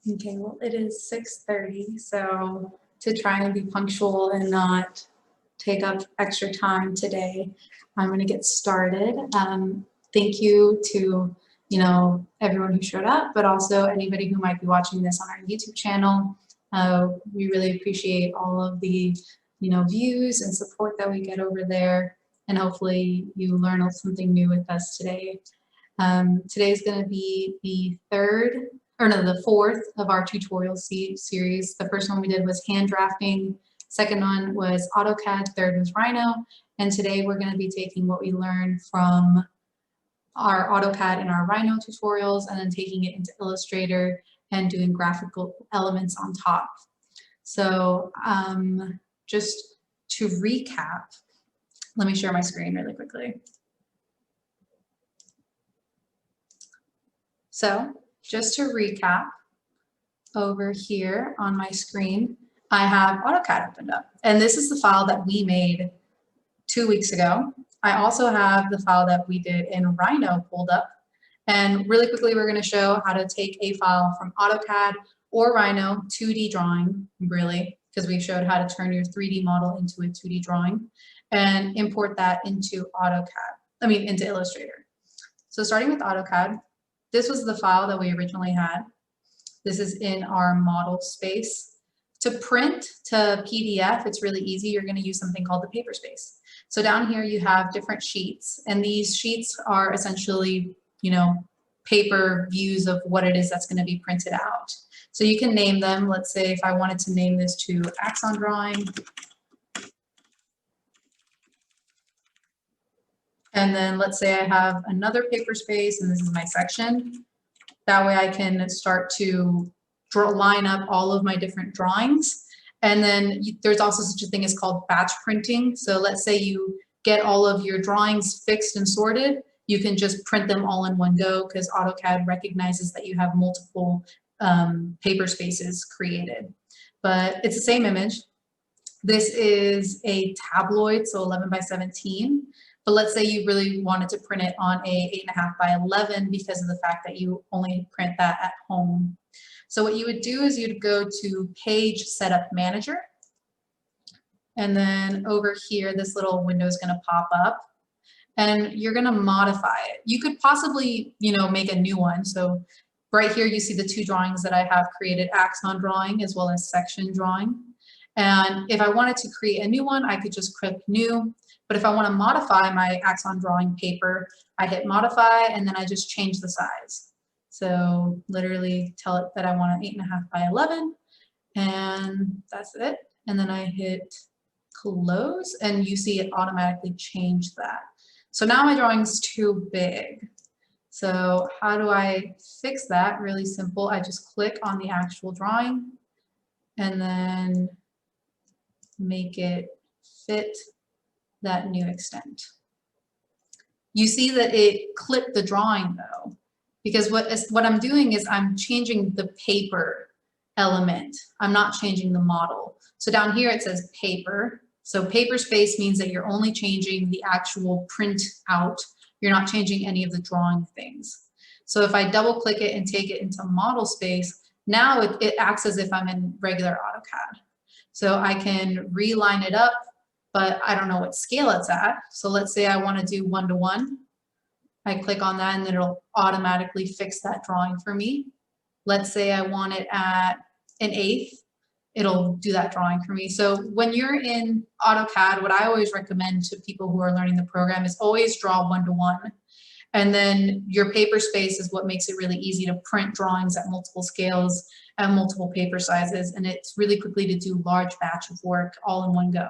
Okay, well, it is 6:30, so to try and be punctual and not take up extra time today, I'm going to get started. Thank you to, everyone who showed up, but also anybody who might be watching this on our YouTube channel. We really appreciate all of the, views and support that we get over there, and hopefully you learn something new with us today. Today is going to be the fourth of our tutorial series. The first one we did was hand drafting, second one was AutoCAD, third was Rhino, and today we're going to be taking what we learned from our AutoCAD and our Rhino tutorials and then taking it into Illustrator and doing graphical elements on top. So just to recap, let me share my screen really quickly. So just to recap, over here on my screen, I have AutoCAD opened up. And this is the file that we made 2 weeks ago. I also have the file that we did in Rhino pulled up. And really quickly, we're going to show how to take a file from AutoCAD or Rhino 2D drawing, really, because we showed how to turn your 3D model into a 2D drawing and import that into into Illustrator. So starting with AutoCAD, this was the file that we originally had. This is in our model space. To print to PDF, it's really easy. You're going to use something called the paper space. So down here you have different sheets, and these sheets are essentially, paper views of what it is that's going to be printed out. So you can name them. Let's say if I wanted to name this to Axon Drawing. And then let's say I have another paper space and this is my section. That way I can start to line up all of my different drawings. And then there's also such a thing as called batch printing. So let's say you get all of your drawings fixed and sorted. You can just print them all in one go because AutoCAD recognizes that you have multiple paper spaces created. But it's the same image. This is a tabloid, so 11 by 17. But let's say you really wanted to print it on a 8.5 by 11 because of the fact that you only print that at home. So what you would do is you'd go to Page Setup Manager. And then over here, this little window is going to pop up. And you're going to modify it. You could possibly, make a new one. So right here, you see the two drawings that I have created, Axon Drawing as well as Section Drawing. And if I wanted to create a new one, I could just click New. But if I want to modify my Axon Drawing paper, I hit Modify, and then I just change the size. So literally tell it that I want an 8.5 by 11, and that's it. And then I hit Close, and you see it automatically changed that. So now my drawing's too big. So how do I fix that? Really simple. I just click on the actual drawing and then make it fit that new extent. You see that it clipped the drawing though, because what I'm doing is I'm changing the paper element. I'm not changing the model. So down here it says paper. So paper space means that you're only changing the actual print out. You're not changing any of the drawing things. So if I double click it and take it into model space, now it acts as if I'm in regular AutoCAD. So I can reline it up, but I don't know what scale it's at. So let's say I want to do 1:1. I click on that and then it'll automatically fix that drawing for me. Let's say I want it at 1/8. It'll do that drawing for me. So when you're in AutoCAD, what I always recommend to people who are learning the program is always draw 1:1. And then your paper space is what makes it really easy to print drawings at multiple scales and multiple paper sizes. And it's really quickly to do large batch of work all in one go.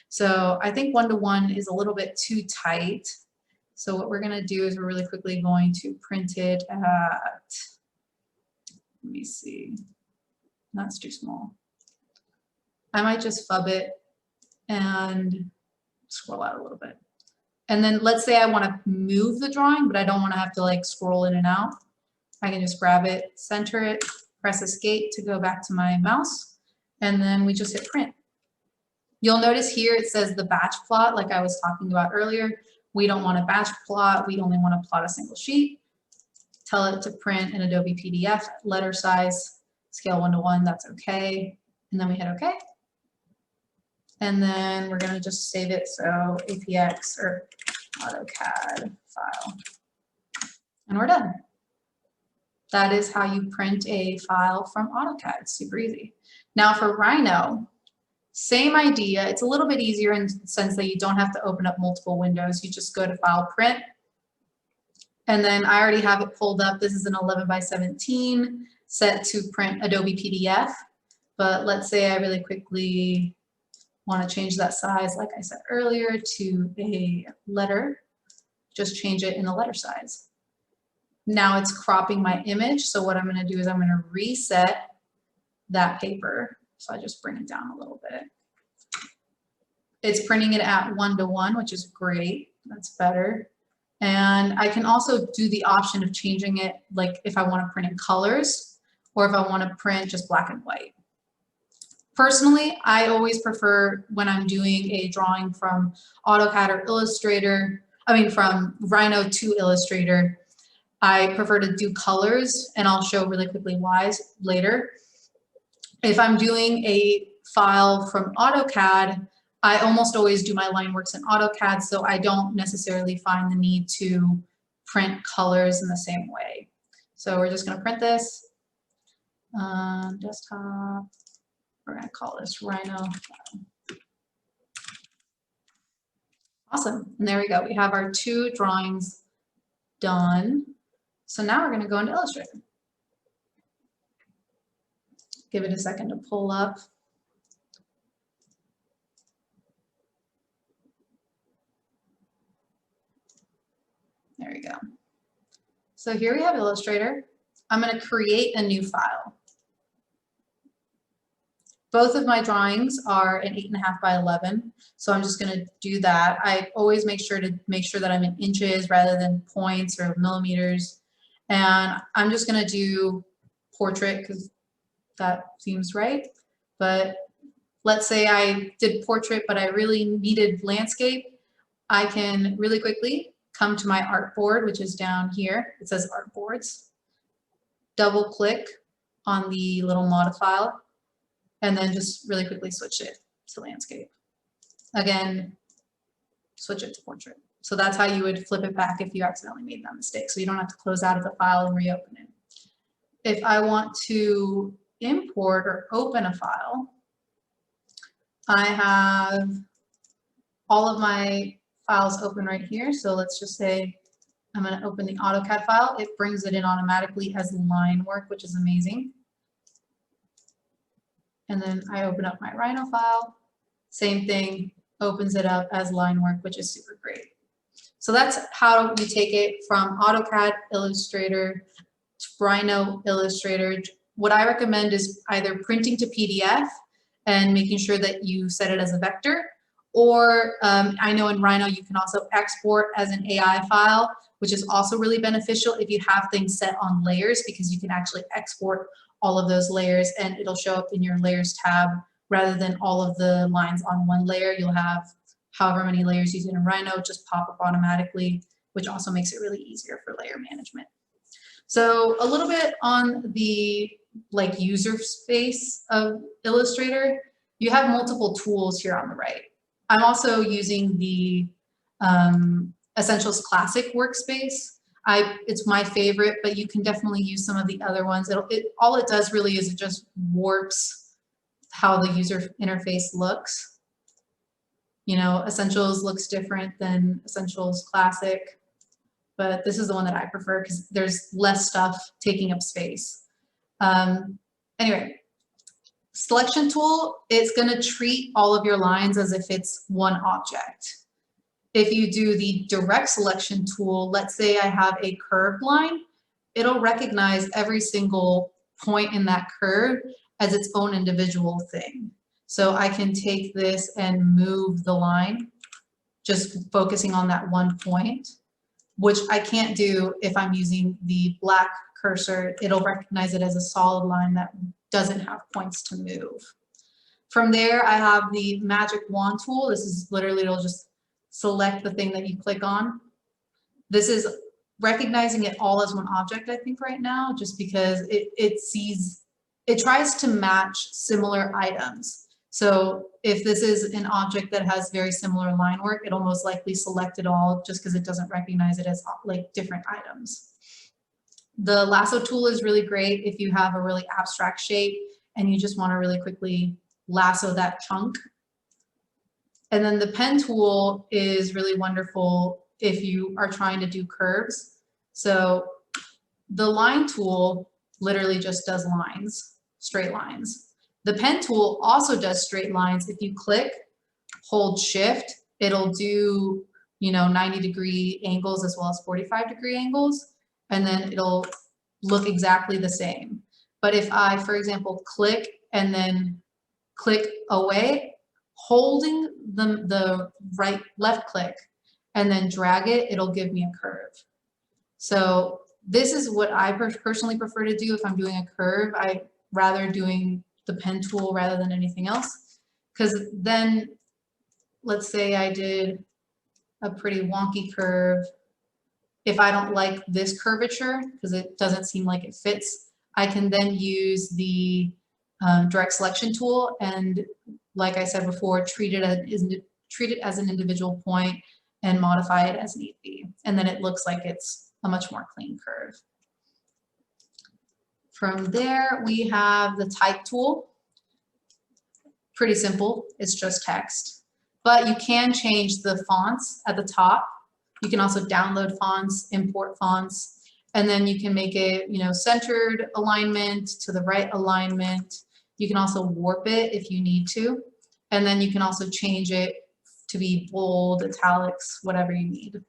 So I think 1:1 is a little bit too tight. So what we're going to do is we're really quickly going to print it at, let me see, that's too small. I might just fub it and scroll out a little bit. And then let's say I want to move the drawing, but I don't want to have to like scroll in and out. I can just grab it, center it, press escape to go back to my mouse, and then we just hit print. You'll notice here it says the batch plot, like I was talking about earlier. We don't want a batch plot. We only want to plot a single sheet. Tell it to print in Adobe PDF, letter size. scale 1 to 1, that's okay. And then we hit okay. And then we're gonna just save it, so APX or AutoCAD file. And we're done. That is how you print a file from AutoCAD. It's super easy. Now for Rhino, same idea. It's a little bit easier in the sense that you don't have to open up multiple windows. You just go to File, Print, and then I already have it pulled up. This is an 11 by 17 set to print Adobe PDF. But let's say I really quickly want to change that size, like I said earlier, to a letter. Just change it in the letter size. Now it's cropping my image. So what I'm going to do is I'm going to reset that paper. So I just bring it down a little bit. It's printing it at 1 to 1, which is great. That's better. And I can also do the option of changing it, like if I want to print in colors or if I want to print just black and white. Personally, I always prefer when I'm doing a drawing from AutoCAD or Illustrator, from Rhino to Illustrator, I prefer to do colors, and I'll show really quickly why later. If I'm doing a file from AutoCAD, I almost always do my line works in AutoCAD, so I don't necessarily find the need to print colors in the same way. So we're just going to print this. Desktop. We're going to call this Rhino. Awesome. And there we go. We have our 2 drawings done. So now we're going to go into Illustrator. Give it a second to pull up. There we go. So here we have Illustrator. I'm going to create a new file. Both of my drawings are an 8.5 by 11, so I'm just going to do that. I always make sure that I'm in inches rather than points or millimeters. And I'm just going to do portrait because that seems right. But let's say I did portrait, but I really needed landscape. I can really quickly come to my artboard, which is down here. It says artboards. Double click on the little mod file, and then just really quickly switch it to landscape. Again, switch it to portrait. So that's how you would flip it back if you accidentally made that mistake. So you don't have to close out of the file and reopen it. If I want to import or open a file, I have all of my files open right here. So let's just say I'm going to open the AutoCAD file. It brings it in automatically as line work, which is amazing. And then I open up my Rhino file. Same thing, opens it up as line work, which is super great. So that's how we take it from AutoCAD, Illustrator, to Rhino, Illustrator. What I recommend is either printing to PDF and making sure that you set it as a vector, or I know in Rhino you can also export as an AI file, which is also really beneficial if you have things set on layers, because you can actually export all of those layers and it'll show up in your layers tab rather than all of the lines on one layer. You'll have however many layers you did in Rhino just pop up automatically, which also makes it really easier for layer management. So a little bit on the user space of Illustrator. You have multiple tools here on the right. I'm also using the Essentials Classic workspace. It's my favorite, but you can definitely use some of the other ones. All it does really is it just warps how the user interface looks. You know, Essentials looks different than Essentials Classic, but this is the one that I prefer because there's less stuff taking up space. Anyway, selection tool, it's going to treat all of your lines as if it's one object. If you do the direct selection tool, let's say I have a curved line, it'll recognize every single point in that curve as its own individual thing. So I can take this and move the line, just focusing on that one point, which I can't do if I'm using the black cursor. It'll recognize it as a solid line that doesn't have points to move. From there, I have the magic wand tool. This is literally, it'll just select the thing that you click on. This is recognizing it all as one object, I think, right now, just because it sees it tries to match similar items. So if this is an object that has very similar line work, it'll most likely select it all just because it doesn't recognize it as like different items. The lasso tool is really great if you have a really abstract shape and you just want to really quickly lasso that chunk. And then the pen tool is really wonderful if you are trying to do curves. So the line tool literally just does lines, straight lines. The pen tool also does straight lines. If you click, hold shift, it'll do, 90-degree angles as well as 45-degree angles, and then it'll look exactly the same. But if I, for example, click and then click away, holding the left click and then drag it, it'll give me a curve. So this is what I personally prefer to do if I'm doing a curve. I rather doing the pen tool rather than anything else, because then let's say I did a pretty wonky curve. If I don't like this curvature because it doesn't seem like it fits, I can then use the direct selection tool and, like I said before, treat it as an individual point and modify it as need be. And then it looks like it's a much more clean curve. From there, we have the type tool. Pretty simple, it's just text. But you can change the fonts at the top. You can also download fonts, import fonts, and then you can make it, centered alignment to the right alignment. You can also warp it if you need to. And then you can also change it to be bold, italics, whatever you need.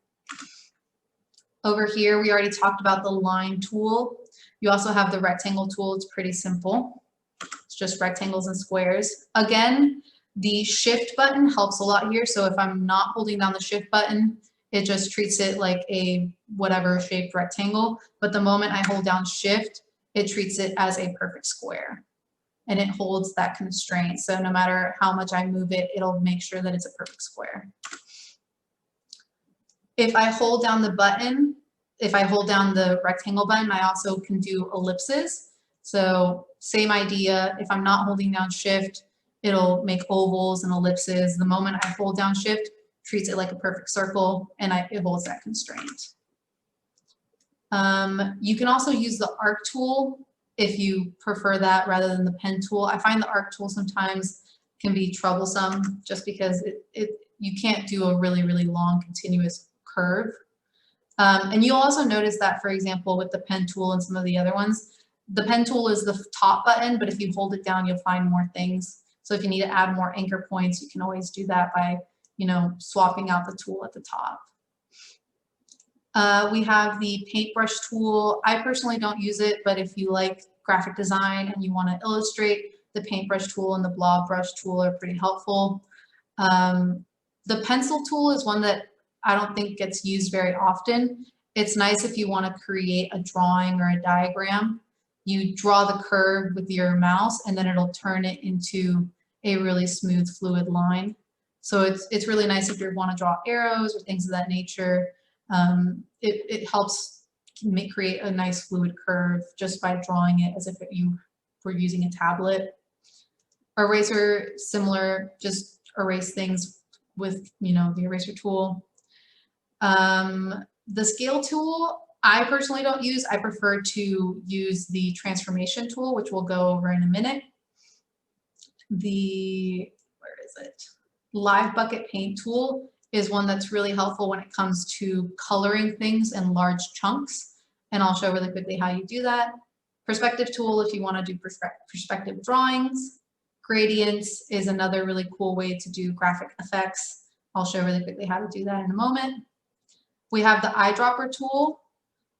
Over here, we already talked about the line tool. You also have the rectangle tool. It's pretty simple. It's just rectangles and squares. Again, the shift button helps a lot here. So if I'm not holding down the shift button, it just treats it like a whatever shaped rectangle. But the moment I hold down shift, it treats it as a perfect square. And it holds that constraint. So no matter how much I move it, it'll make sure that it's a perfect square. If I hold down the button, if I hold down the rectangle button, I also can do ellipses. So same idea, if I'm not holding down shift, it'll make ovals and ellipses. The moment I hold down shift, treats it like a perfect circle, and it holds that constraint. You can also use the arc tool if you prefer that rather than the pen tool. I find the arc tool sometimes can be troublesome just because you can't do a really, really long continuous curve. And you'll also notice that, for example, with the pen tool and some of the other ones, the pen tool is the top button, but if you hold it down, you'll find more things. So if you need to add more anchor points, you can always do that by, swapping out the tool at the top. We have the paintbrush tool. I personally don't use it, but if you like graphic design and you want to illustrate, the paintbrush tool and the blob brush tool are pretty helpful. The pencil tool is one that I don't think gets used very often. It's nice if you want to create a drawing or a diagram. You draw the curve with your mouse and then it'll turn it into a really smooth, fluid line. So it's really nice if you want to draw arrows or things of that nature. It helps create a nice fluid curve just by drawing it as if you were using a tablet. Eraser, similar, just erase things with the eraser tool. The scale tool, I personally don't use. I prefer to use the transformation tool, which we'll go over in a minute. Where is it? Live bucket paint tool is one that's really helpful when it comes to coloring things in large chunks. And I'll show really quickly how you do that. Perspective tool, if you want to do perspective drawings. Gradients is another really cool way to do graphic effects. I'll show really quickly how to do that in a moment. We have the eyedropper tool.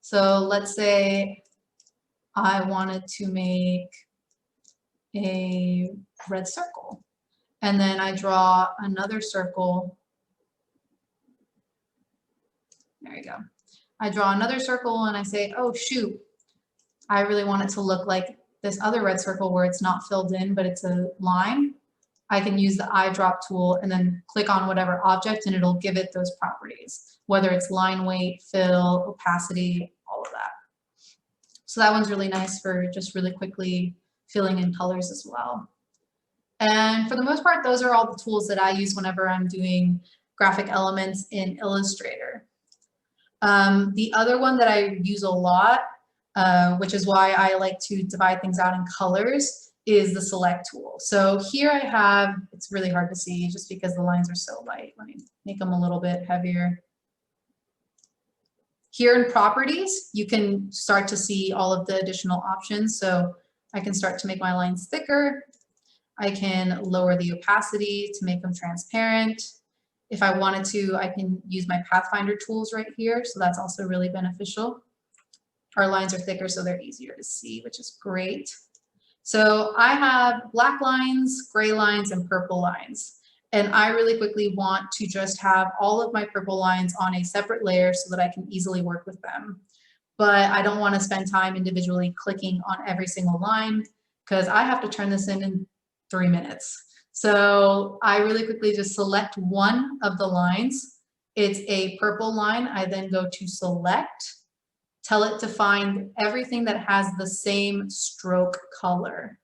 So let's say I wanted to make a red circle. And then I draw another circle. There you go. I draw another circle and I say, oh shoot, I really want it to look like this other red circle where it's not filled in, but it's a line. I can use the eyedrop tool and then click on whatever object and it'll give it those properties, whether it's line weight, fill, opacity, all of that. So that one's really nice for just really quickly filling in colors as well. And for the most part, those are all the tools that I use whenever I'm doing graphic elements in Illustrator. The other one that I use a lot, which is why I like to divide things out in colors, is the select tool. So here I have, it's really hard to see just because the lines are so light. Let me make them a little bit heavier. Here in properties, you can start to see all of the additional options. So I can start to make my lines thicker. I can lower the opacity to make them transparent. If I wanted to, I can use my Pathfinder tools right here. So that's also really beneficial. Our lines are thicker, so they're easier to see, which is great. So I have black lines, gray lines, and purple lines. And I really quickly want to just have all of my purple lines on a separate layer so that I can easily work with them. But I don't want to spend time individually clicking on every single line because I have to turn this in 3 minutes. So I really quickly just select one of the lines. It's a purple line. I then go to select, tell it to find everything that has the same stroke color.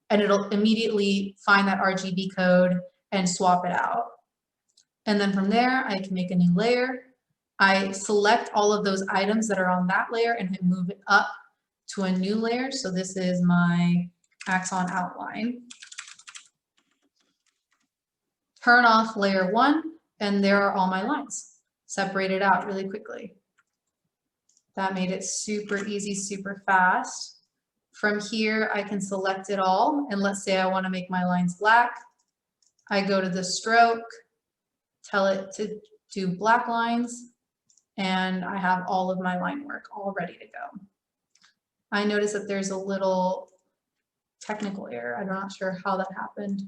And it'll immediately find that RGB code and swap it out. And then from there, I can make a new layer. I select all of those items that are on that layer and I move it up to a new layer. So this is my axon outline. Turn off layer 1, and there are all my lines separated out really quickly. That made it super easy, super fast. From here, I can select it all. And let's say I want to make my lines black. I go to the stroke, tell it to do black lines, and I have all of my line work all ready to go. I notice that there's a little technical error. I'm not sure how that happened,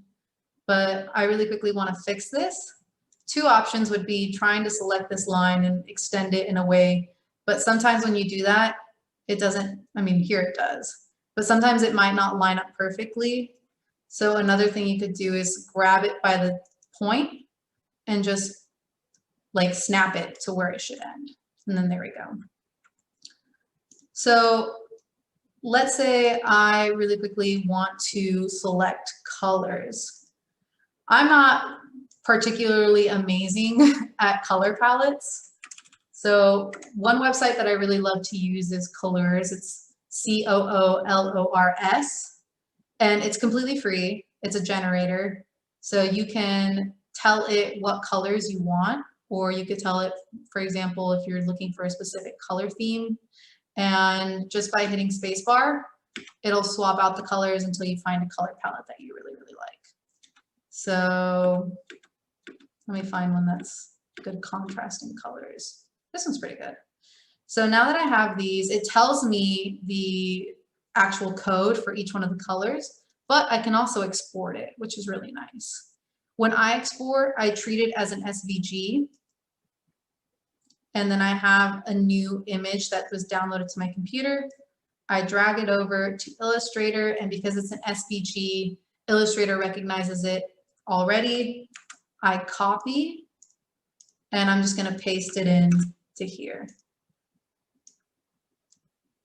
but I really quickly want to fix this. Two options would be trying to select this line and extend it in a way, but sometimes when you do that, it doesn't, I mean, here it does, but sometimes it might not line up perfectly. So another thing you could do is grab it by the point and just like snap it to where it should end. And then there we go. So let's say I really quickly want to select colors. I'm not particularly amazing at color palettes. So one website that I really love to use is Colors. It's COOLORS. And it's completely free. It's a generator. So you can tell it what colors you want, or you could tell it, for example, if you're looking for a specific color theme, and just by hitting spacebar, it'll swap out the colors until you find a color palette that you really, really like. So let me find one that's good contrasting colors. This one's pretty good. So now that I have these, it tells me the actual code for each one of the colors, but I can also export it, which is really nice. When I export, I treat it as an SVG, and then I have a new image that was downloaded to my computer. I drag it over to Illustrator, and because it's an SVG, Illustrator recognizes it already. I copy, and I'm just going to paste it in to here.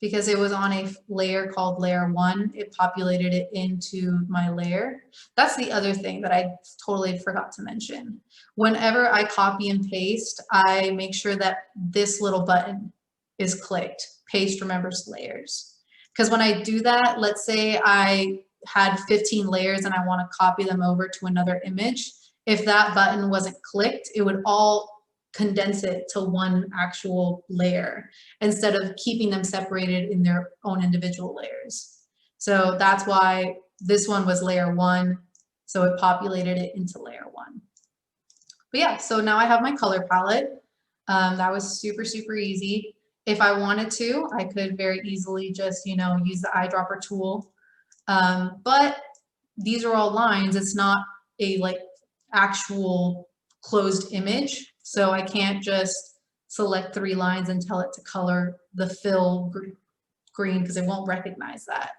Because it was on a layer called layer 1, it populated it into my layer. That's the other thing that I totally forgot to mention. Whenever I copy and paste, I make sure that this little button is clicked, paste remembers layers. Because when I do that, let's say I had 15 layers and I want to copy them over to another image. If that button wasn't clicked, it would all condense it to one actual layer instead of keeping them separated in their own individual layers. So that's why this one was layer 1, so it populated it into layer 1. But yeah, so now I have my color palette. That was super, super easy. If I wanted to, I could very easily just, you know, use the eyedropper tool. But these are all lines. It's not a like actual closed image. So I can't just select 3 lines and tell it to color the fill green because it won't recognize that.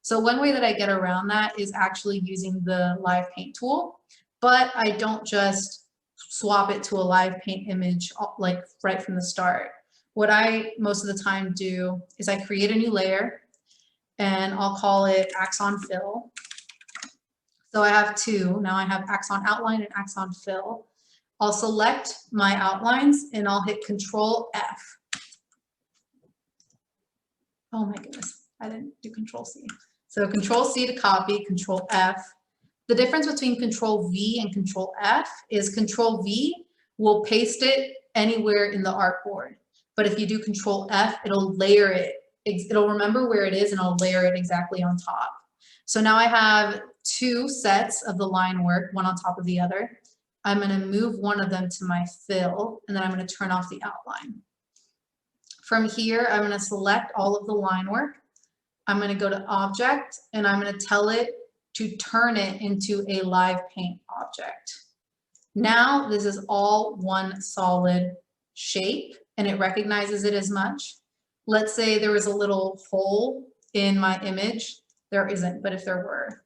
So one way that I get around that is actually using the live paint tool, but I don't just swap it to a live paint image like right from the start. What I most of the time do is I create a new layer, and I'll call it Axon Fill. So I have two. Now I have Axon Outline and Axon Fill. I'll select my outlines and I'll hit Control F. Oh my goodness, I didn't do Control C. So Control C to copy, Control F. The difference between Control V and Control F is Control V will paste it anywhere in the artboard. But if you do Control F, it'll layer it. It'll remember where it is and it'll layer it exactly on top. So now I have two sets of the line work, one on top of the other. I'm going to move one of them to my fill, and then I'm going to turn off the outline. From here, I'm going to select all of the line work. I'm going to go to Object, and I'm going to tell it to turn it into a live paint object. Now this is all one solid shape, and it recognizes it as much. Let's say there was a little hole in my image. There isn't, but if there were.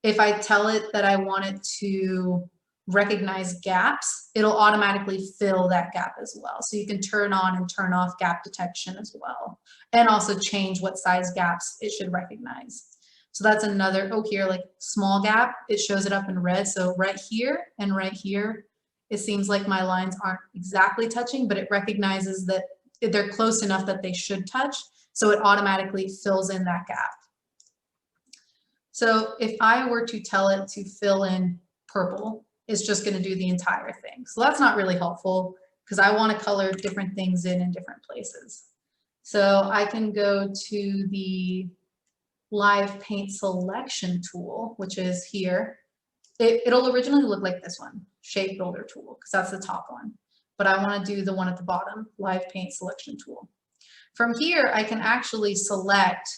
If I tell it that I want it to recognize gaps, it'll automatically fill that gap as well. So you can turn on and turn off gap detection as well, and also change what size gaps it should recognize. So that's another, oh, here, like small gap, it shows it up in red. So right here and right here, it seems like my lines aren't exactly touching, but it recognizes that they're close enough that they should touch. So it automatically fills in that gap. So if I were to tell it to fill in purple, it's just going to do the entire thing. So that's not really helpful because I want to color different things in different places. So I can go to the Live Paint Selection tool, which is here. It'll originally look like this one, Shape Builder tool, because that's the top one. But I want to do the one at the bottom, Live Paint Selection tool. From here, I can actually select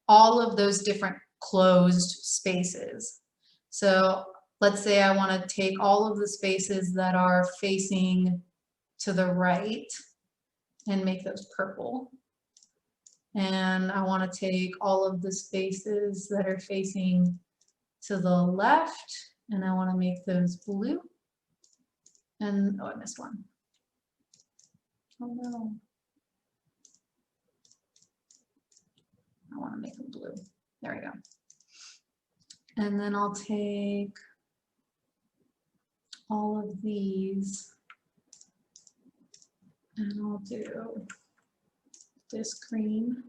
all of those different closed spaces. So let's say I want to take all of the spaces that are facing to the right and make those purple. And I want to take all of the spaces that are facing to the left, and I want to make those blue. And, oh, I missed one. Oh no. I want to make them blue. There we go. And then I'll take all of these and I'll do this green.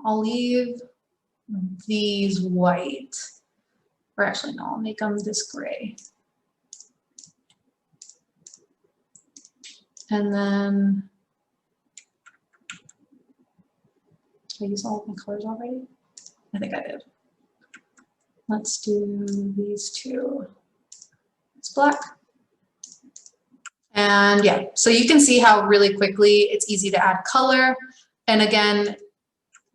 I'll leave these white, or actually no, I'll make them this gray. And then, did I use all of my colors already? I think I did. Let's do these two. It's black. And yeah, so you can see how really quickly it's easy to add color. And again,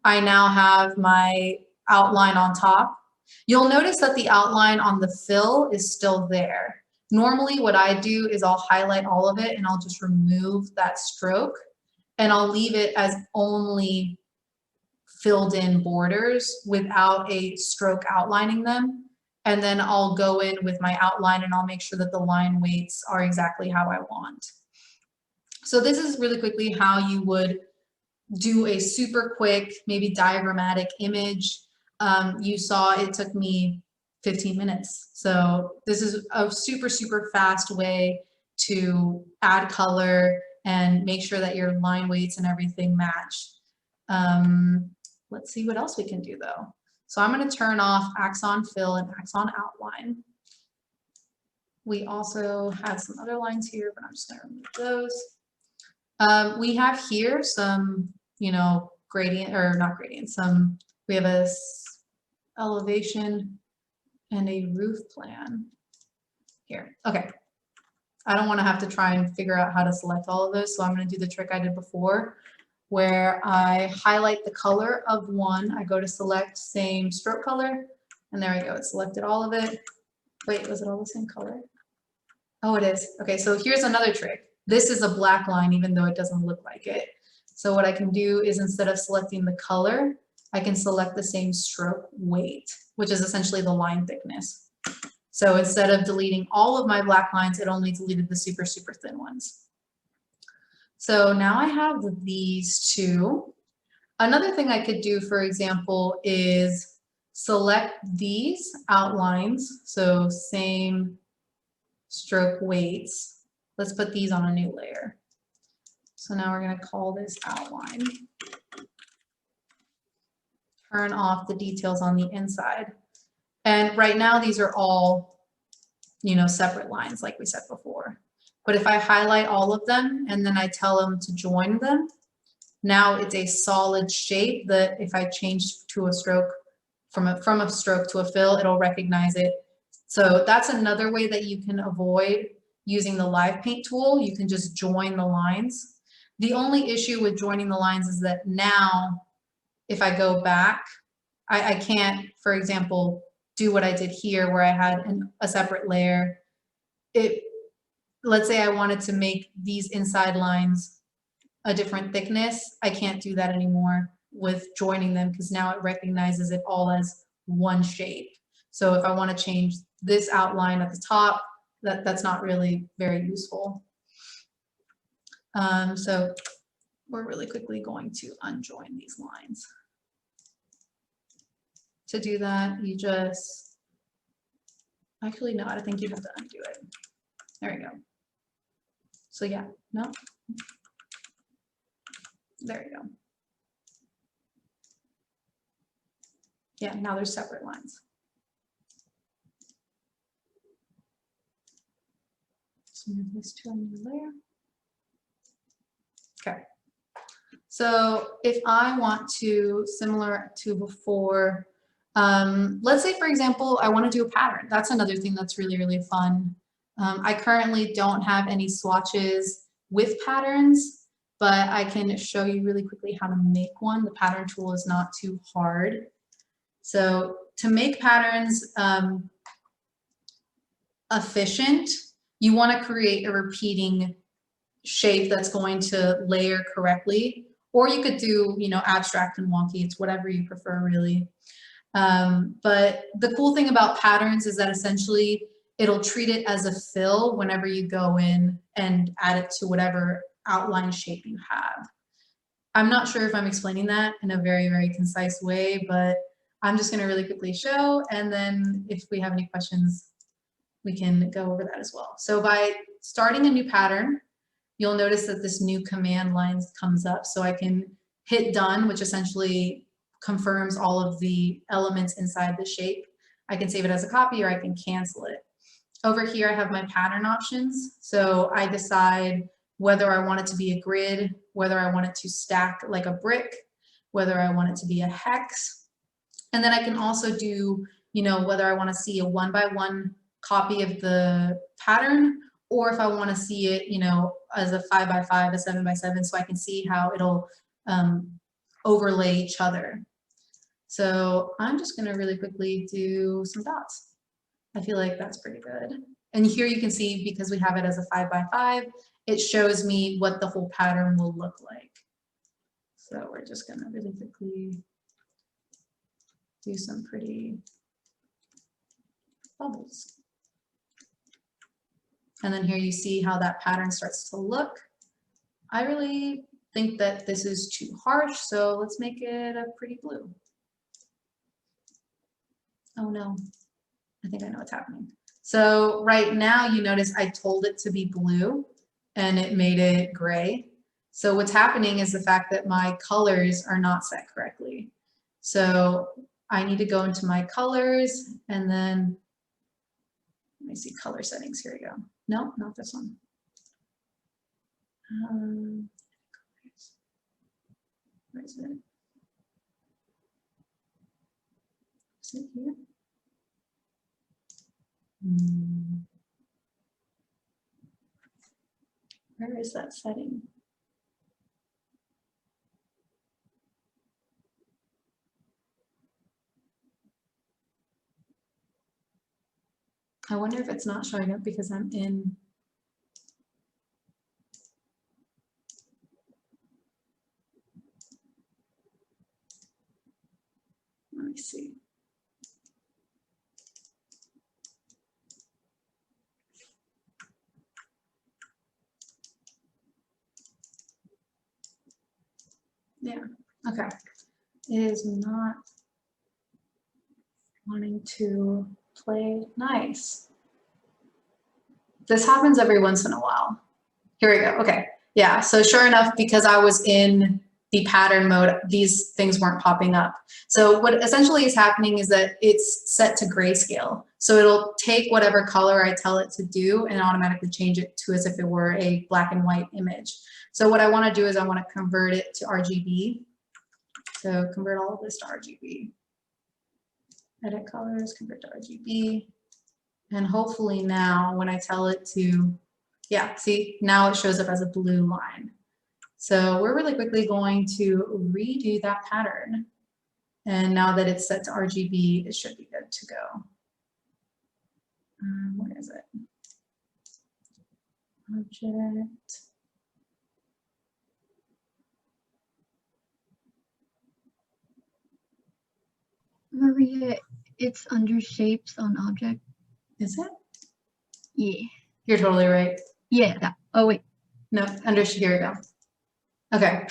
I now have my outline on top. You'll notice that the outline on the fill is still there. Normally what I do is I'll highlight all of it and I'll just remove that stroke and I'll leave it as only filled in borders without a stroke outlining them. And then I'll go in with my outline and I'll make sure that the line weights are exactly how I want. So this is really quickly how you would do a super quick, maybe diagrammatic image. You saw it took me 15 minutes. So this is a super, super fast way to add color and make sure that your line weights and everything match. Let's see what else we can do though. So I'm going to turn off Axon Fill and Axon Outline. We also have some other lines here, but I'm just going to remove those. We have here some, you know, gradient, or not gradient, we have a elevation and a roof plan here. Okay. I don't want to have to try and figure out how to select all of those, so I'm going to do the trick I did before, where I highlight the color of one. I go to select same stroke color, and there we go. It selected all of it. Wait, was it all the same color? Oh, it is. Okay, so here's another trick. This is a black line, even though it doesn't look like it. So what I can do is instead of selecting the color, I can select the same stroke weight, which is essentially the line thickness. So instead of deleting all of my black lines, it only deleted the super, super thin ones. So now I have these two. Another thing I could do, for example, is select these outlines. So same stroke weights. Let's put these on a new layer. So now we're going to call this outline. Turn off the details on the inside. And right now these are all, separate lines like we said before. But if I highlight all of them and then I tell them to join them, now it's a solid shape that if I change to a stroke, from a stroke to a fill, it'll recognize it. So that's another way that you can avoid using the live paint tool. You can just join the lines. The only issue with joining the lines is that now, if I go back, I can't, for example, do what I did here where I had a separate layer. Let's say I wanted to make these inside lines a different thickness. I can't do that anymore with joining them because now it recognizes it all as one shape. So if I want to change this outline at the top, that's not really very useful. So we're really quickly going to unjoin these lines. To do that, you just, actually, no, I think you have to undo it. There we go. So yeah, no. There you go. Yeah, now there's separate lines. Let's move this to a new layer. Okay. So if I want to, similar to before, let's say, for example, I want to do a pattern. That's another thing that's really, really fun. I currently don't have any swatches with patterns, but I can show you really quickly how to make one. The pattern tool is not too hard. So to make patterns efficient, you want to create a repeating shape that's going to layer correctly. Or you could do, abstract and wonky. It's whatever you prefer, really. But the cool thing about patterns is that essentially it'll treat it as a fill whenever you go in and add it to whatever outline shape you have. I'm not sure if I'm explaining that in a very, very concise way, but I'm just going to really quickly show, and then if we have any questions, we can go over that as well. So by starting a new pattern, you'll notice that this new command line comes up. So I can hit done, which essentially confirms all of the elements inside the shape. I can save it as a copy or I can cancel it. Over here, I have my pattern options. So I decide whether I want it to be a grid, whether I want it to stack like a brick, whether I want it to be a hex. And then I can also do, whether I want to see a 1-by-1 copy of the pattern, or if I want to see it, as a 5-by-5, a 7-by-7, so I can see how it'll overlay each other. So I'm just going to really quickly do some dots. I feel like that's pretty good. And here you can see, because we have it as a 5-by-5, it shows me what the whole pattern will look like. So we're just going to really quickly do some pretty bubbles. And then here you see how that pattern starts to look. I really think that this is too harsh, so let's make it a pretty blue. Oh no, I think I know what's happening. So right now you notice I told it to be blue and it made it gray. So what's happening is the fact that my colors are not set correctly. So I need to go into my colors and then, let me see color settings, here we go. No, not this one. Where is it? Is it here? Where is that setting? I wonder if it's not showing up because I'm in. Let me see. Yeah, okay. is not wanting to play nice. This happens every once in a while. Here we go. Okay. Yeah. So sure enough, because I was in the pattern mode, these things weren't popping up. So what essentially is happening is that it's set to grayscale. So it'll take whatever color I tell it to do and automatically change it to as if it were a black and white image. So what I want to do is I want to convert it to RGB. So convert all of this to RGB. Edit colors, convert to RGB. And hopefully now when I tell it to, yeah, see, now it shows up as a blue line. So we're really quickly going to redo that pattern. And now that it's set to RGB, it should be good to go. Where is it? Object. Maria, it's under shapes on object. Is it? Yeah. You're totally right. Yeah. That. Oh, wait. No, under, here we go. Okay,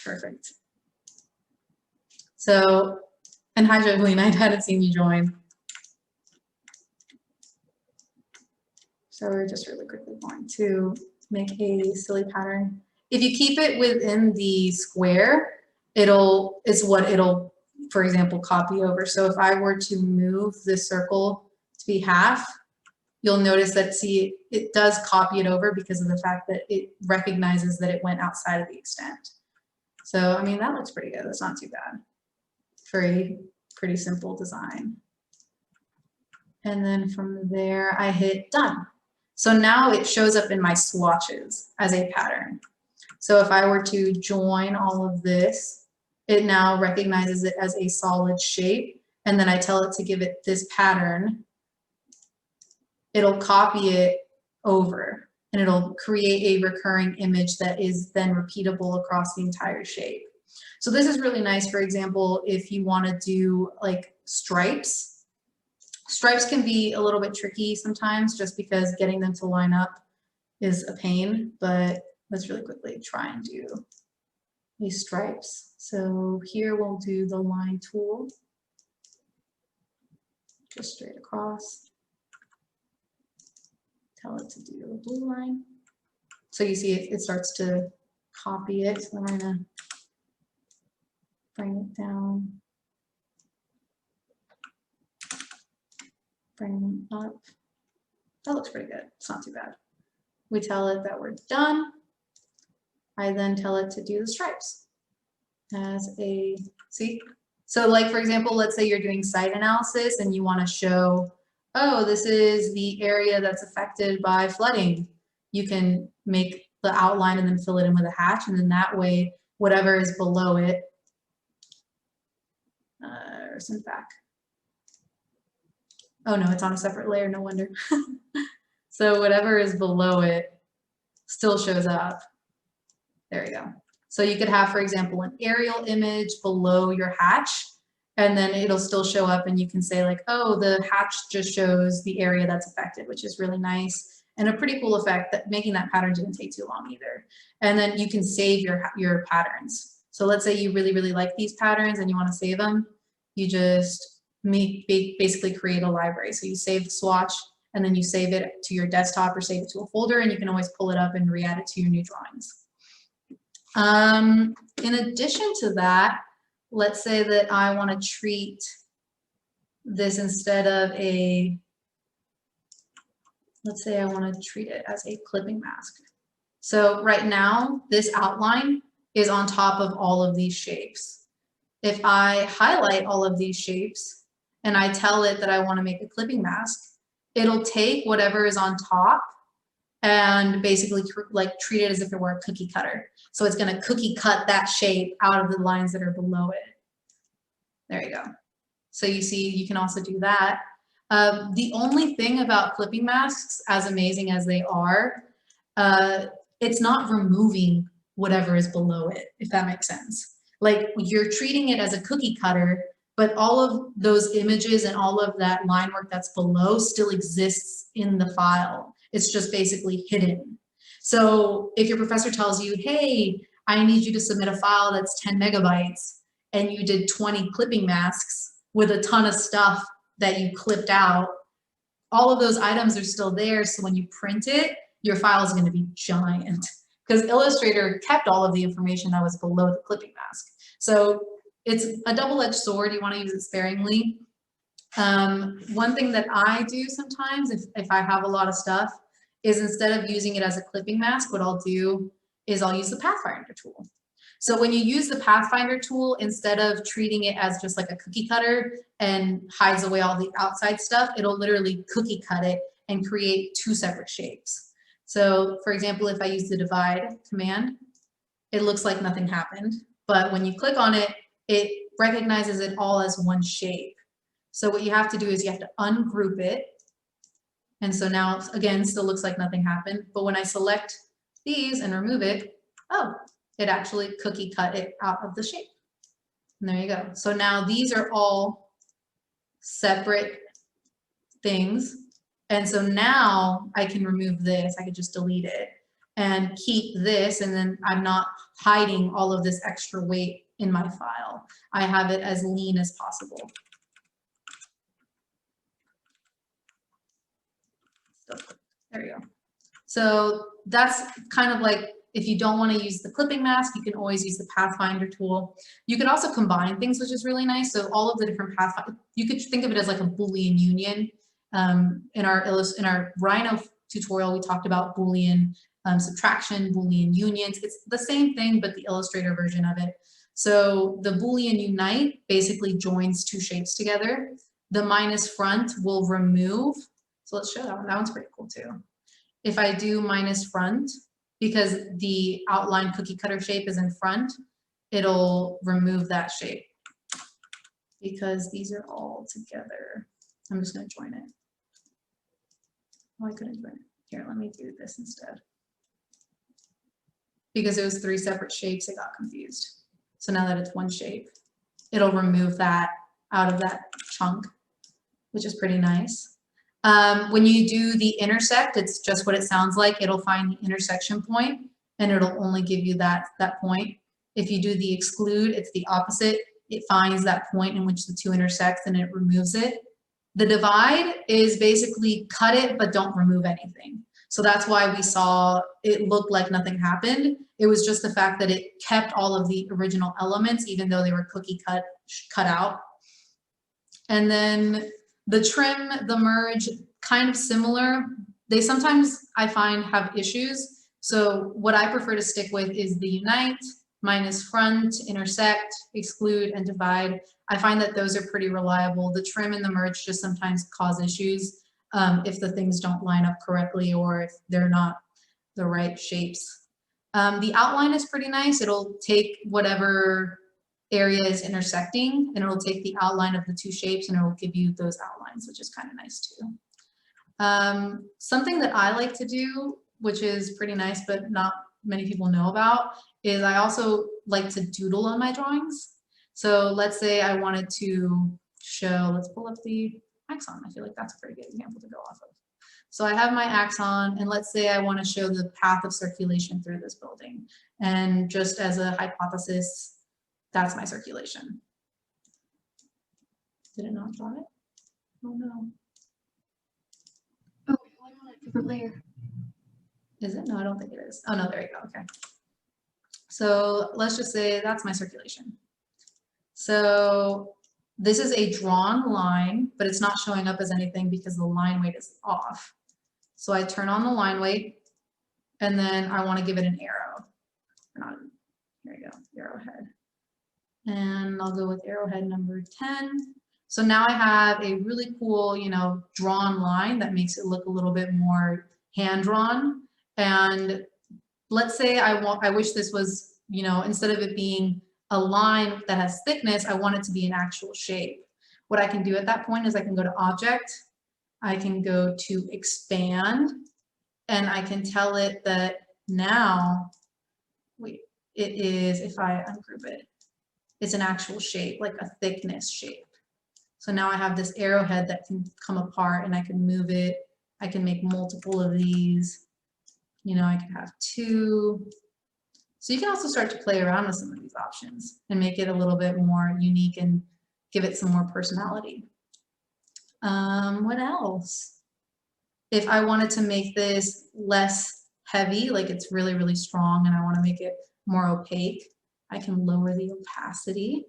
perfect. So, and hi, Jolene, I hadn't seen you join. So we're just really quickly going to make a silly pattern. If you keep it within the square, it's what it'll, for example, copy over. So if I were to move this circle to be half, you'll notice that, see, it does copy it over because of the fact that it recognizes that it went outside of the extent. So, I mean, that looks pretty good. That's not too bad for a pretty simple design. And then from there, I hit done. So now it shows up in my swatches as a pattern. So if I were to join all of this, it now recognizes it as a solid shape. And then I tell it to give it this pattern. It'll copy it over and it'll create a recurring image that is then repeatable across the entire shape. So this is really nice, for example, if you want to do like stripes. Stripes can be a little bit tricky sometimes just because getting them to line up is a pain, but let's really quickly try and do these stripes. So here we'll do the line tool, just straight across. Tell it to do a blue line. So you see it starts to copy it. So I'm gonna bring it down, bring it up. That looks pretty good. It's not too bad. We tell it that we're done. I then tell it to do the stripes as a, see? So like, for example, let's say you're doing site analysis and you want to show, oh, this is the area that's affected by flooding. You can make the outline and then fill it in with a hatch, and then that way, whatever is below it, or send back. Oh no, it's on a separate layer, no wonder. So whatever is below it still shows up. There we go. So you could have, for example, an aerial image below your hatch, and then it'll still show up and you can say like, oh, the hatch just shows the area that's affected, which is really nice and a pretty cool effect. That making that pattern didn't take too long either. And then you can save your patterns. So let's say you really, really like these patterns and you want to save them. You just basically create a library. So you save the swatch and then you save it to your desktop or save it to a folder, and you can always pull it up and re-add it to your new drawings. In addition to that, let's say that I want to treat this instead of a, let's say I want to treat it as a clipping mask. So right now, this outline is on top of all of these shapes. If I highlight all of these shapes and I tell it that I want to make a clipping mask, it'll take whatever is on top and basically like treat it as if it were a cookie cutter. So it's going to cookie cut that shape out of the lines that are below it. There you go. So you see, you can also do that. The only thing about clipping masks, as amazing as they are, it's not removing whatever is below it, if that makes sense. Like you're treating it as a cookie cutter, but all of those images and all of that line work that's below still exists in the file. It's just basically hidden. So if your professor tells you, hey, I need you to submit a file that's 10 megabytes, and you did 20 clipping masks with a ton of stuff that you clipped out, all of those items are still there. So when you print it, your file is going to be giant because Illustrator kept all of the information that was below the clipping mask. So it's a double-edged sword. You want to use it sparingly. One thing that I do sometimes if I have a lot of stuff is instead of using it as a clipping mask, what I'll do is I'll use the Pathfinder tool. So when you use the Pathfinder tool, instead of treating it as just like a cookie cutter and hides away all the outside stuff, it'll literally cookie cut it and create two separate shapes. So for example, if I use the divide command, it looks like nothing happened. But when you click on it, it recognizes it all as one shape. So what you have to do is you have to ungroup it. And so now, again, still looks like nothing happened. But when I select these and remove it, oh, it actually cookie cut it out of the shape. And there you go. So now these are all separate things. And so now I can remove this. I could just delete it and keep this. And then I'm not hiding all of this extra weight in my file. I have it as lean as possible. There you go. So that's kind of like, if you don't want to use the clipping mask, you can always use the Pathfinder tool. You could also combine things, which is really nice. So all of the different Pathfinder, you could think of it as like a Boolean union. In our Rhino tutorial, we talked about Boolean subtraction, Boolean unions. It's the same thing, but the Illustrator version of it. So the Boolean Unite basically joins two shapes together. The minus front will remove. So let's show that one. That one's pretty cool too. If I do minus front, because the outline cookie cutter shape is in front, it'll remove that shape because these are all together. I'm just going to join it. Oh, I couldn't join it. Here, let me do this instead. Because it was three separate shapes, it got confused. So now that it's one shape, it'll remove that out of that chunk, which is pretty nice. When you do the intersect, it's just what it sounds like. It'll find the intersection point and it'll only give you that point. If you do the exclude, it's the opposite. It finds that point in which the two intersect and it removes it. The divide is basically cut it, but don't remove anything. So that's why we saw it looked like nothing happened. It was just the fact that it kept all of the original elements, even though they were cookie cut out. And then the trim, the merge, kind of similar. They sometimes, I find, have issues. So what I prefer to stick with is the unite, minus front, intersect, exclude, and divide. I find that those are pretty reliable. The trim and the merge just sometimes cause issues if the things don't line up correctly or if they're not the right shapes. The outline is pretty nice. It'll take whatever area is intersecting and it'll take the outline of the two shapes and it'll give you those outlines, which is kind of nice too. Something that I like to do, which is pretty nice but not many people know about, is I also like to doodle on my drawings. So let's say I wanted to show, let's pull up the axon. I feel like that's a pretty good example to go off of. So I have my axon, and let's say I want to show the path of circulation through this building. And just as a hypothesis, that's my circulation. Did it not draw it? Oh no. Oh, I'm on a different layer. Is it? No, I don't think it is. Oh no, there you go. Okay. So let's just say that's my circulation. So this is a drawn line, but it's not showing up as anything because the line weight is off. So I turn on the line weight, and then I want to give it an arrow. Here you go, arrowhead. And I'll go with arrowhead number 10. So now I have a really cool, drawn line that makes it look a little bit more hand-drawn. And let's say I wish this was, instead of it being a line that has thickness, I want it to be an actual shape. What I can do at that point is I can go to Object, I can go to Expand, and I can tell it that now, it is, if I ungroup it, it's an actual shape, like a thickness shape. So now I have this arrowhead that can come apart and I can move it. I can make multiple of these. I can have two. So you can also start to play around with some of these options and make it a little bit more unique and give it some more personality. What else? If I wanted to make this less heavy, like it's really, really strong and I want to make it more opaque, I can lower the opacity.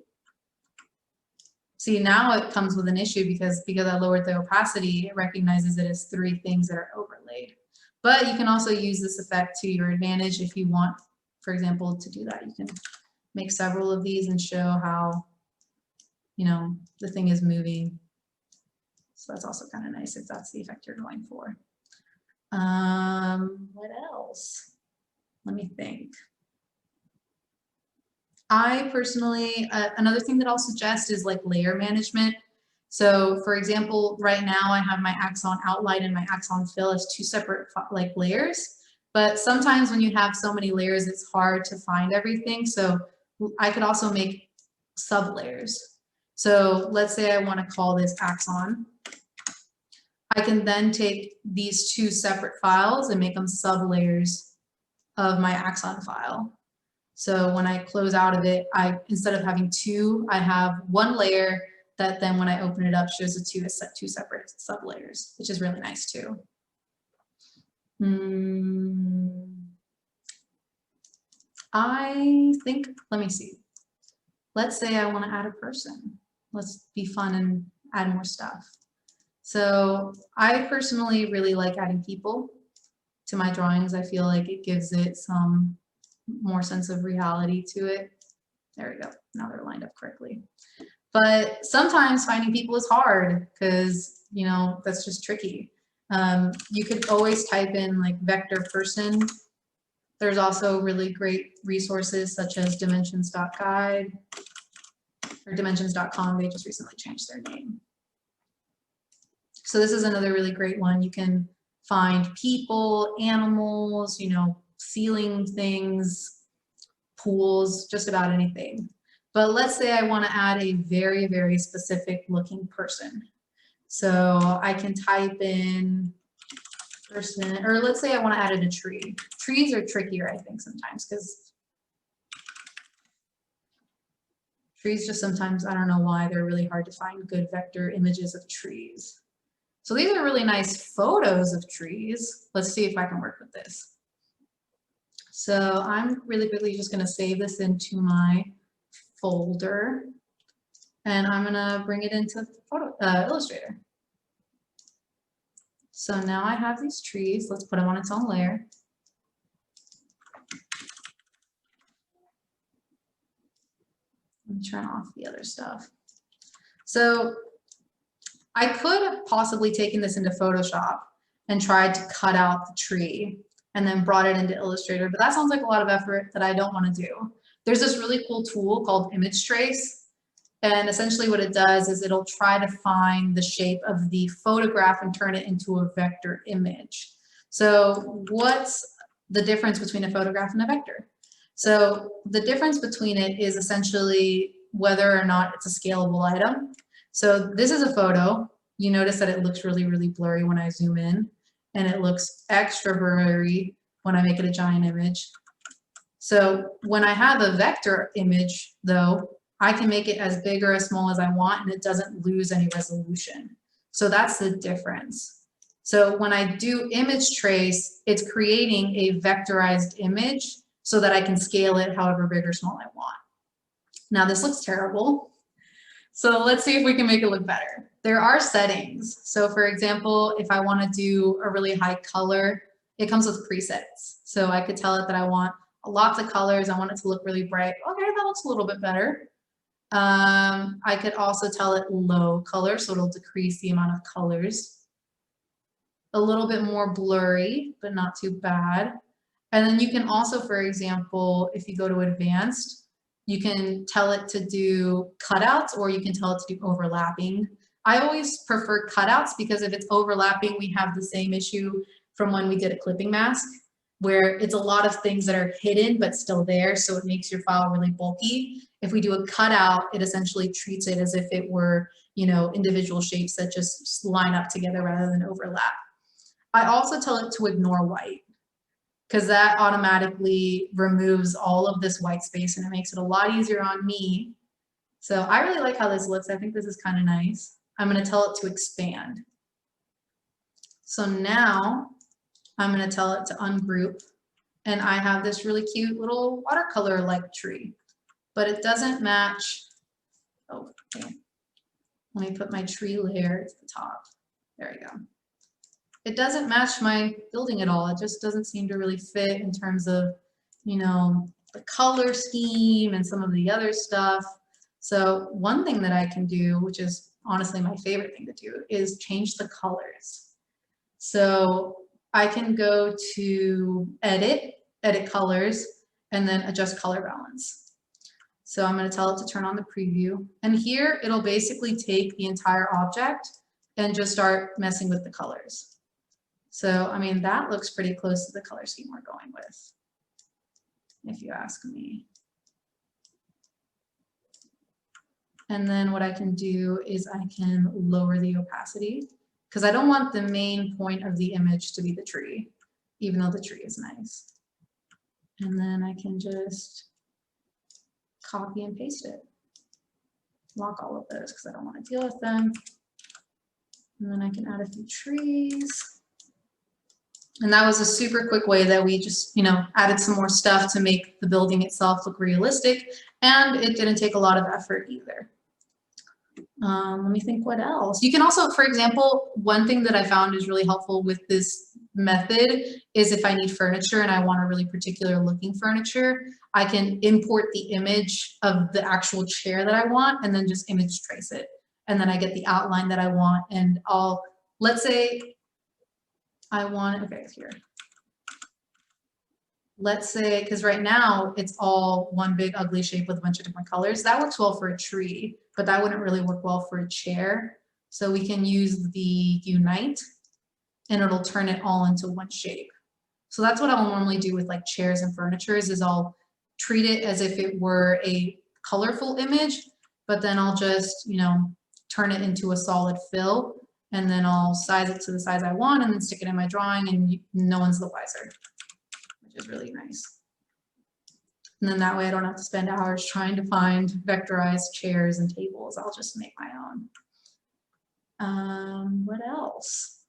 See, now it comes with an issue because I lowered the opacity, it recognizes it as 3 things that are overlaid. But you can also use this effect to your advantage if you want, for example, to do that. You can make several of these and show how, you know, the thing is moving. So that's also kind of nice if that's the effect you're going for. What else? Let me think. I personally, another thing that I'll suggest is like layer management. So for example, right now I have my axon outline and my axon fill as 2 separate like layers. But sometimes when you have so many layers, it's hard to find everything. So I could also make sub layers. So let's say I want to call this axon. I can then take these 2 separate files and make them sub layers of my axon file. So when I close out of it, instead of having 2, I have 1 layer that then when I open it up shows the 2 separate sub layers, which is really nice too. I think, let me see. Let's say I want to add a person. Let's be fun and add more stuff. So I personally really like adding people to my drawings. I feel like it gives it some more sense of reality to it. There we go. Now they're lined up correctly. But sometimes finding people is hard because, you know, that's just tricky. You could always type in like vector person. There's also really great resources such as dimensions.guide or dimensions.com. They just recently changed their name. So this is another really great one. You can find people, animals, you know, ceiling things, pools, just about anything. But let's say I want to add a very, very specific looking person. So I can type in person, or let's say I want to add in a tree. Trees are trickier, I think, sometimes, because trees just sometimes, I don't know why, they're really hard to find good vector images of trees. So these are really nice photos of trees. Let's see if I can work with this. So I'm really quickly just going to save this into my folder, and I'm going to bring it into Illustrator. So now I have these trees. Let's put them on its own layer. Let me turn off the other stuff. So I could have possibly taken this into Photoshop and tried to cut out the tree and then brought it into Illustrator, but that sounds like a lot of effort that I don't want to do. There's this really cool tool called Image Trace, and essentially what it does is it'll try to find the shape of the photograph and turn it into a vector image. So what's the difference between a photograph and a vector? So the difference between it is essentially whether or not it's a scalable item. So this is a photo. You notice that it looks really, really blurry when I zoom in, and it looks extra blurry when I make it a giant image. So when I have a vector image, though, I can make it as big or as small as I want, and it doesn't lose any resolution. So that's the difference. So when I do image trace, it's creating a vectorized image so that I can scale it however big or small I want. Now this looks terrible. So let's see if we can make it look better. There are settings. So for example, if I want to do a really high color, it comes with presets. So I could tell it that I want lots of colors. I want it to look really bright. Okay, that looks a little bit better. I could also tell it low color, so it'll decrease the amount of colors. A little bit more blurry, but not too bad. And then you can also, for example, if you go to advanced, you can tell it to do cutouts, or you can tell it to do overlapping. I always prefer cutouts because if it's overlapping, we have the same issue from when we did a clipping mask, where it's a lot of things that are hidden but still there, so it makes your file really bulky. If we do a cutout, it essentially treats it as if it were, you know, individual shapes that just line up together rather than overlap. I also tell it to ignore white. because that automatically removes all of this white space and it makes it a lot easier on me. So I really like how this looks. I think this is kind of nice. I'm going to tell it to expand. So now I'm going to tell it to ungroup, and I have this really cute little watercolor-like tree, but it doesn't match. Oh, okay. Let me put my tree layer at the top. There we go. It doesn't match my building at all. It just doesn't seem to really fit in terms of, you know, the color scheme and some of the other stuff. So one thing that I can do, which is honestly my favorite thing to do, is change the colors. So I can go to edit colors, and then adjust color balance. So I'm going to tell it to turn on the preview, and here it'll basically take the entire object and just start messing with the colors. So, I mean, that looks pretty close to the color scheme we're going with, if you ask me. And then what I can do is I can lower the opacity, because I don't want the main point of the image to be the tree, even though the tree is nice. And then I can just copy and paste it. Lock all of those because I don't want to deal with them. And then I can add a few trees. And that was a super quick way that we just, you know, added some more stuff to make the building itself look realistic. And it didn't take a lot of effort either. Let me think what else. You can also, for example, one thing that I found is really helpful with this method is if I need furniture and I want a really particular looking furniture, I can import the image of the actual chair that I want and then just image trace it. And then I get the outline that I want, and let's say I want, okay, here. Let's say, because right now it's all one big ugly shape with a bunch of different colors. That works well for a tree, but that wouldn't really work well for a chair. So we can use the Unite and it'll turn it all into one shape. So that's what I'll normally do with like chairs and furnitures, is I'll treat it as if it were a colorful image, but then I'll just, you know, turn it into a solid fill, and then I'll size it to the size I want and then stick it in my drawing, and no one's the wiser, which is really nice. And then that way I don't have to spend hours trying to find vectorized chairs and tables. I'll just make my own. What else?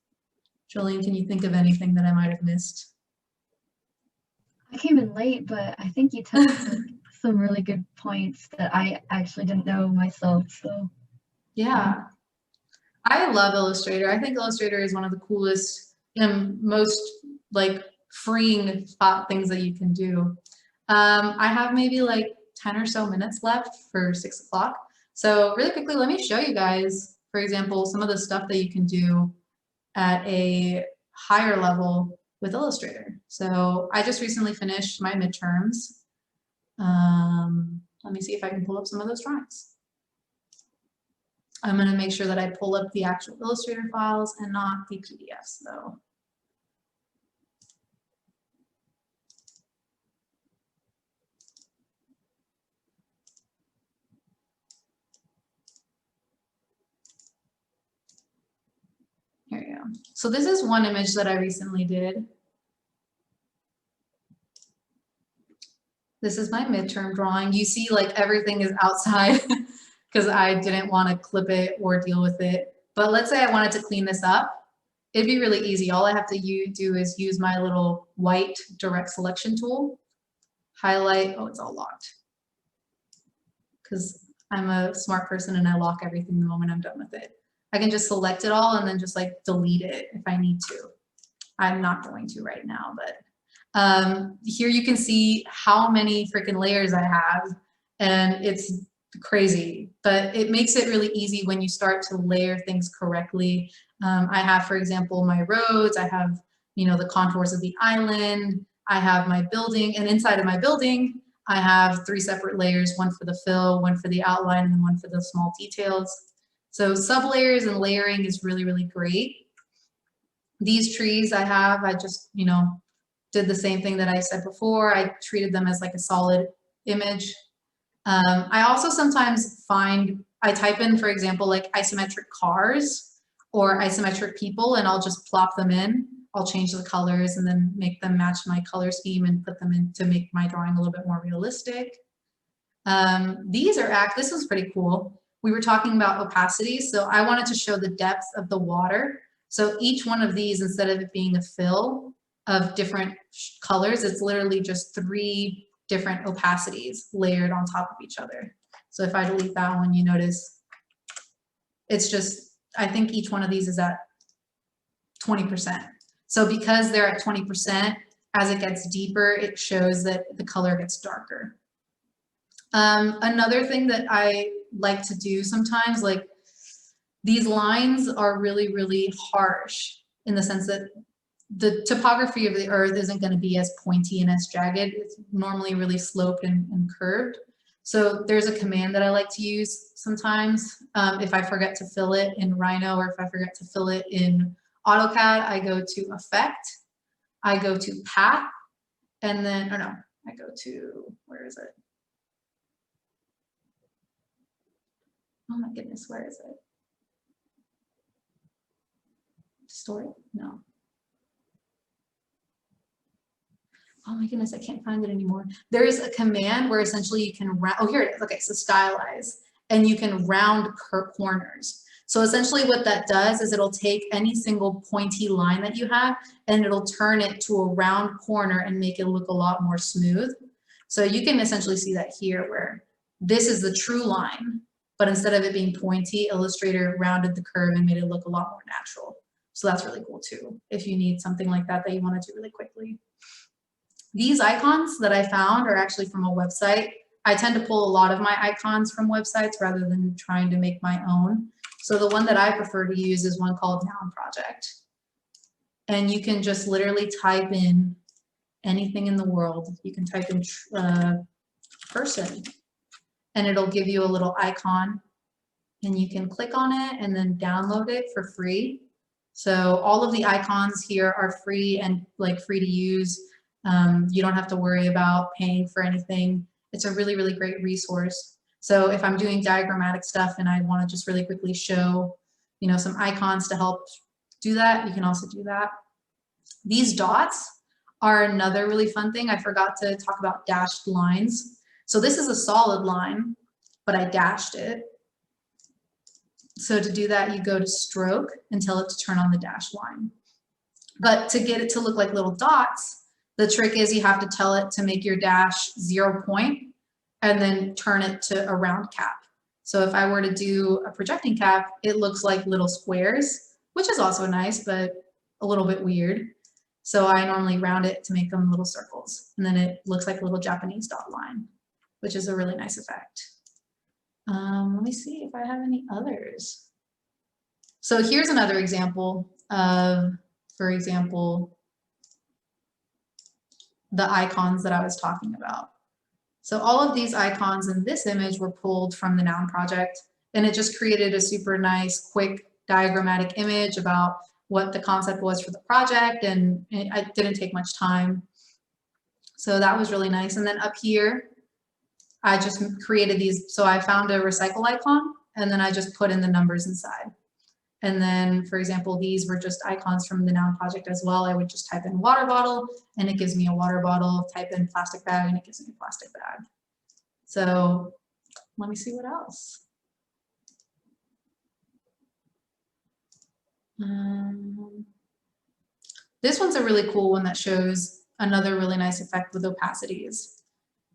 Jolene, can you think of anything that I might have missed? I came in late, but I think you touched on some really good points that I actually didn't know myself. So yeah. I love Illustrator. I think Illustrator is one of the coolest and most like freeing things that you can do. I have maybe like 10 or so minutes left for 6 o'clock. So really quickly, let me show you guys, for example, some of the stuff that you can do at a higher level with Illustrator. So I just recently finished my midterms. Let me see if I can pull up some of those drawings. I'm going to make sure that I pull up the actual Illustrator files and not the PDFs though. Here you go. So this is one image that I recently did. This is my midterm drawing. You see like everything is outside because I didn't want to clip it or deal with it. But let's say I wanted to clean this up. It'd be really easy. All I have to do is use my little white direct selection tool, highlight, oh, it's all locked. Because I'm a smart person and I lock everything the moment I'm done with it. I can just select it all and then just like delete it if I need to. I'm not going to right now, but here you can see how many freaking layers I have, and it's crazy, but it makes it really easy when you start to layer things correctly. I have, for example, my roads, I have, you know, the contours of the island, I have my building, and inside of my building, I have 3 separate layers, one for the fill, one for the outline, and one for the small details. So sublayers and layering is really, really great. These trees I just, you know, did the same thing that I said before. I treated them as like a solid image. I also sometimes I type in, for example, like isometric cars or isometric people, and I'll just plop them in. I'll change the colors and then make them match my color scheme and put them in to make my drawing a little bit more realistic. This was pretty cool. We were talking about opacity, so I wanted to show the depth of the water. So each one of these, instead of it being a fill of different colors, it's literally just 3 different opacities layered on top of each other. So if I delete that one, you notice it's just, I think each one of these is at 20%. So because they're at 20%, as it gets deeper, it shows that the color gets darker. Another thing that I like to do sometimes, like these lines are really, really harsh in the sense that the topography of the earth isn't going to be as pointy and as jagged. It's normally really sloped and curved. So there's a command that I like to use sometimes. If I forget to fill it in Rhino or if I forget to fill it in AutoCAD, I go to Effect, I go to Path, and then, oh no, I go to, where is it? Oh my goodness, where is it? Story? No. Oh my goodness, I can't find it anymore. There is a command where essentially you can round, oh here it is, okay, so stylize, and you can round corners. So essentially what that does is it'll take any single pointy line that you have and it'll turn it to a round corner and make it look a lot more smooth. So you can essentially see that here where this is the true line, but instead of it being pointy, Illustrator rounded the curve and made it look a lot more natural. So that's really cool too, if you need something like that you want to do really quickly. These icons that I found are actually from a website. I tend to pull a lot of my icons from websites rather than trying to make my own. So the one that I prefer to use is one called Noun Project. And you can just literally type in anything in the world. You can type in person, and it'll give you a little icon. And you can click on it and then download it for free. So all of the icons here are free and like free to use. You don't have to worry about paying for anything. It's a really, really great resource. So if I'm doing diagrammatic stuff and I want to just really quickly show, you know, some icons to help do that, you can also do that. These dots are another really fun thing. I forgot to talk about dashed lines. So this is a solid line, but I dashed it. So to do that, you go to stroke and tell it to turn on the dashed line. But to get it to look like little dots, the trick is you have to tell it to make your dash 0 point and then turn it to a round cap. So if I were to do a projecting cap, it looks like little squares, which is also nice, but a little bit weird. So I normally round it to make them little circles. And then it looks like a little Japanese dot line, which is a really nice effect. Let me see if I have any others. So here's another example of, for example, the icons that I was talking about. So all of these icons in this image were pulled from the Noun Project, and it just created a super nice, quick diagrammatic image about what the concept was for the project, and it didn't take much time. So that was really nice. And then up here, I just created these. So I found a recycle icon, and then I just put in the numbers inside. And then, for example, these were just icons from the Noun Project as well. I would just type in water bottle, and it gives me a water bottle. Type in plastic bag, and it gives me a plastic bag. So let me see what else. This one's a really cool one that shows another really nice effect with opacities.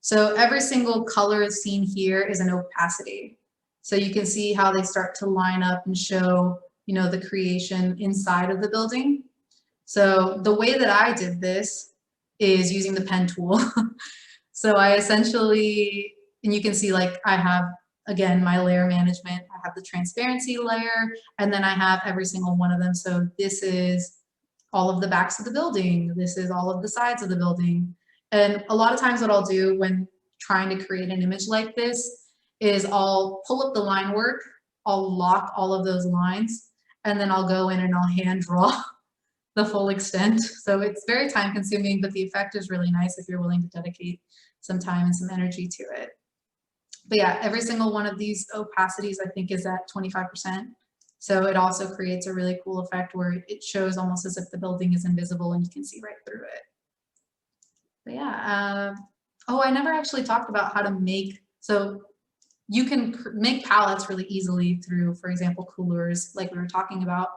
So every single color seen here is an opacity. So you can see how they start to line up and show, you know, the creation inside of the building. So the way that I did this is using the pen tool. So I essentially, and you can see like I have, again, my layer management. I have the transparency layer, and then I have every single one of them. So this is all of the backs of the building. This is all of the sides of the building. And a lot of times what I'll do when trying to create an image like this is I'll pull up the line work, I'll lock all of those lines, and then I'll go in and I'll hand draw the full extent. So it's very time consuming, but the effect is really nice if you're willing to dedicate some time and some energy to it. But yeah, every single one of these opacities I think is at 25%. So it also creates a really cool effect where it shows almost as if the building is invisible and you can see right through it. But yeah, oh, I never actually talked about how to make, so you can make palettes really easily through, for example, coolers like we were talking about.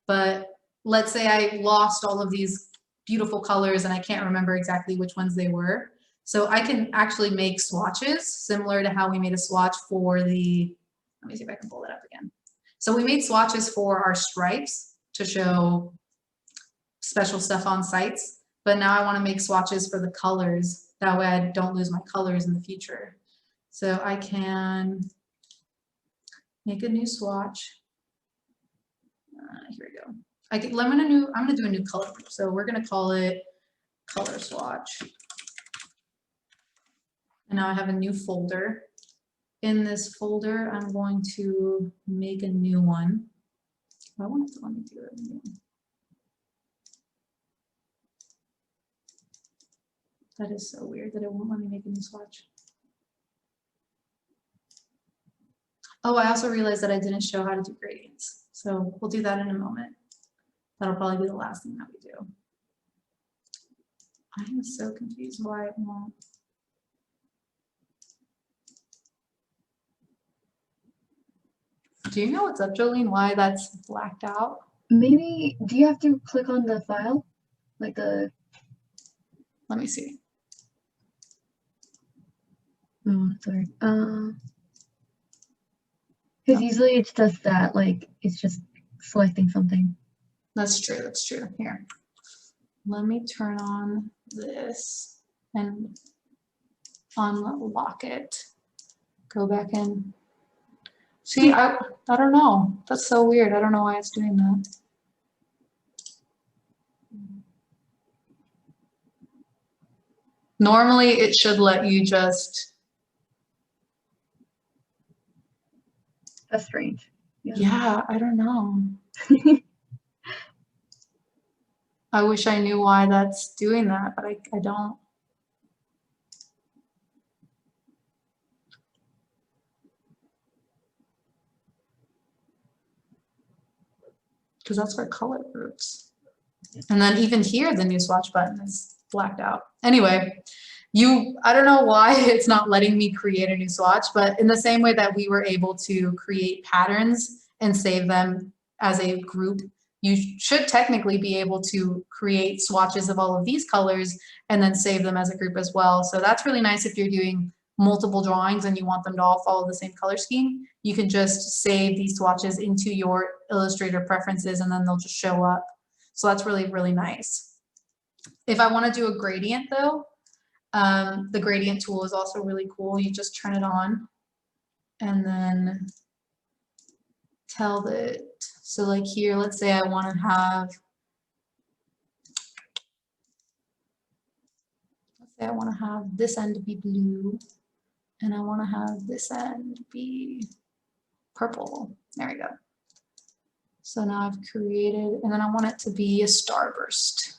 But let's say I lost all of these beautiful colors and I can't remember exactly which ones they were. So I can actually make swatches similar to how we made a swatch for the, let me see if I can pull it up again. So we made swatches for our stripes to show special stuff on sites, but now I want to make swatches for the colors. That way I don't lose my colors in the future. So I can make a new swatch. Here we go. I'm gonna do a new color group. So we're gonna call it color swatch. And now I have a new folder. In this folder, I'm going to make a new one. I want it to let me do it. That is so weird that it won't let me make a new swatch. Oh, I also realized that I didn't show how to do gradients. So we'll do that in a moment. That'll probably be the last thing that we do. I am so confused why it won't. Do you know what's up, Jolene? Why that's blacked out? Maybe, do you have to click on the file? Like the... Let me see. Oh, sorry. Because usually it's just that, like, it's just selecting something. That's true, that's true. Here, let me turn on this and unlock it. Go back in. See, I don't know. That's so weird. I don't know why it's doing that. Normally, it should let you just... That's strange. Yeah, I don't know. I wish I knew why that's doing that, but I don't. Because that's for color groups. And then even here, the new swatch button is blacked out. Anyway, I don't know why it's not letting me create a new swatch, but in the same way that we were able to create patterns and save them as a group, you should technically be able to create swatches of all of these colors and then save them as a group as well. So that's really nice if you're doing multiple drawings and you want them to all follow the same color scheme. You can just save these swatches into your Illustrator preferences and then they'll just show up. So that's really, really nice. If I want to do a gradient though, the gradient tool is also really cool. You just turn it on and then tell it. So like here, let's say I want to have, this end to be blue and I want to have this end be purple. There we go. So now I've created, and then I want it to be a starburst.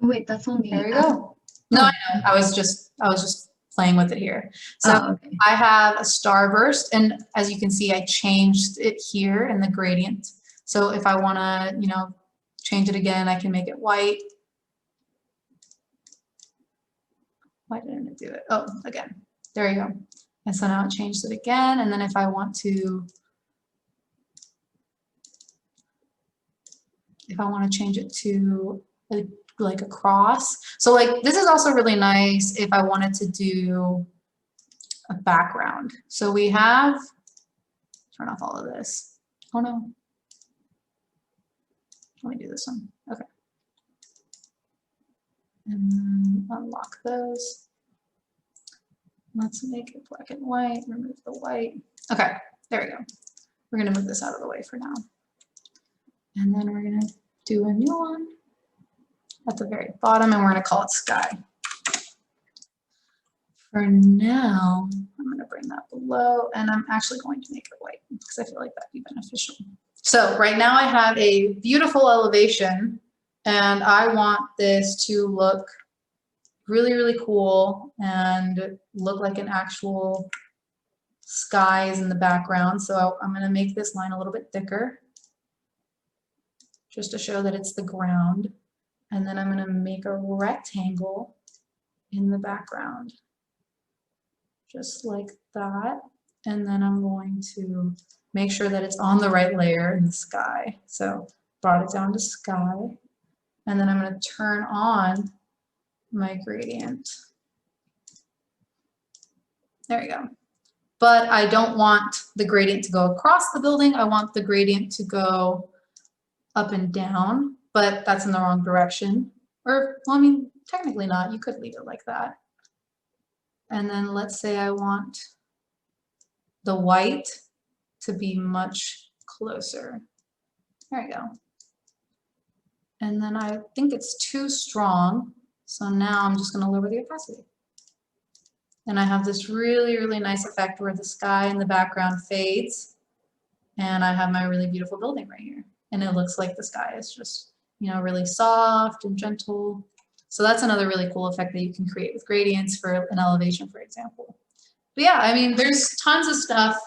Wait, that's on the... There we go. No, I know. I was just playing with it here. So okay. I have a starburst, and as you can see, I changed it here in the gradient. So if I want to, change it again, I can make it white. Why didn't it do it? Oh, again. There you go. And so now it changed it again. And then if I want to change it to like a cross. So like this is also really nice if I wanted to do a background. So we have, turn off all of this. Oh no. Let me do this one. Okay. And then unlock those. Let's make it black and white, remove the white. Okay, there we go. We're gonna move this out of the way for now. And then we're gonna do a new one at the very bottom and we're gonna call it sky. For now, I'm gonna bring that below and I'm actually going to make it white because I feel like that'd be beneficial. So right now I have a beautiful elevation and I want this to look really, really cool and look like an actual skies in the background. So I'm going to make this line a little bit thicker just to show that it's the ground. And then I'm going to make a rectangle in the background, just like that. And then I'm going to make sure that it's on the right layer in the sky. So brought it down to sky. And then I'm going to turn on my gradient. There you go. But I don't want the gradient to go across the building. I want the gradient to go up and down, but that's in the wrong direction. Or, well, I mean, technically not. You could leave it like that. And then let's say I want the white to be much closer. There you go. And then I think it's too strong. So now I'm just going to lower the opacity. And I have this really, really nice effect where the sky in the background fades. And I have my really beautiful building right here. And it looks like the sky is just, you know, really soft and gentle. So that's another really cool effect that you can create with gradients for an elevation, for example. But yeah, I mean, there's tons of stuff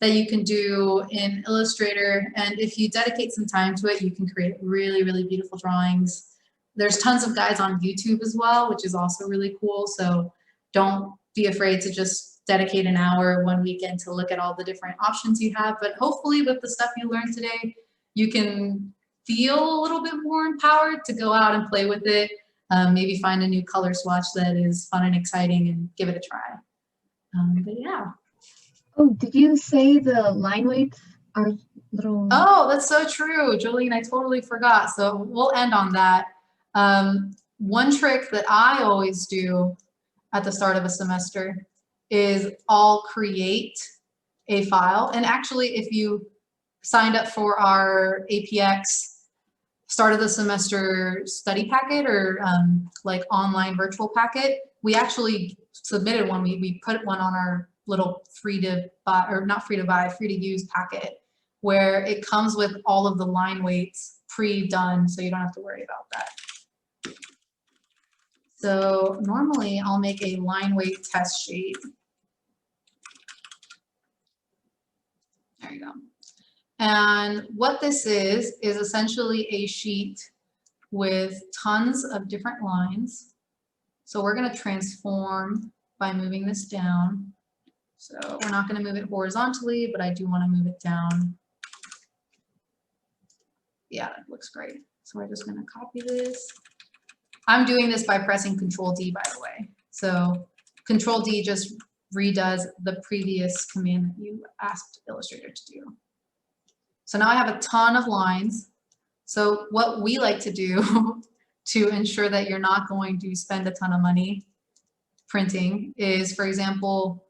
that you can do in Illustrator. And if you dedicate some time to it, you can create really, really beautiful drawings. There's tons of guides on YouTube as well, which is also really cool. So don't be afraid to just dedicate an hour one weekend to look at all the different options you have. But hopefully with the stuff you learned today, you can feel a little bit more empowered to go out and play with it. Maybe find a new color swatch that is fun and exciting and give it a try. But yeah. Oh, did you say the line weights are little? Oh, that's so true, Jolene. I totally forgot. So we'll end on that. One trick that I always do at the start of a semester is I'll create a file. And actually, if you signed up for our APX start of the semester study packet or like online virtual packet, we actually submitted one. We put one on our little free to buy, or not free to buy, free to use packet, where it comes with all of the line weights pre-done, so you don't have to worry about that. So normally I'll make a line weight test sheet. There you go. And what this is essentially a sheet with tons of different lines. So we're going to transform by moving this down. So we're not going to move it horizontally, but I do want to move it down. Yeah, that looks great. So we're just going to copy this. I'm doing this by pressing Control D, by the way. So Control D just redoes the previous command that you asked Illustrator to do. So now I have a ton of lines. So what we like to do to ensure that you're not going to spend a ton of money printing is, for example,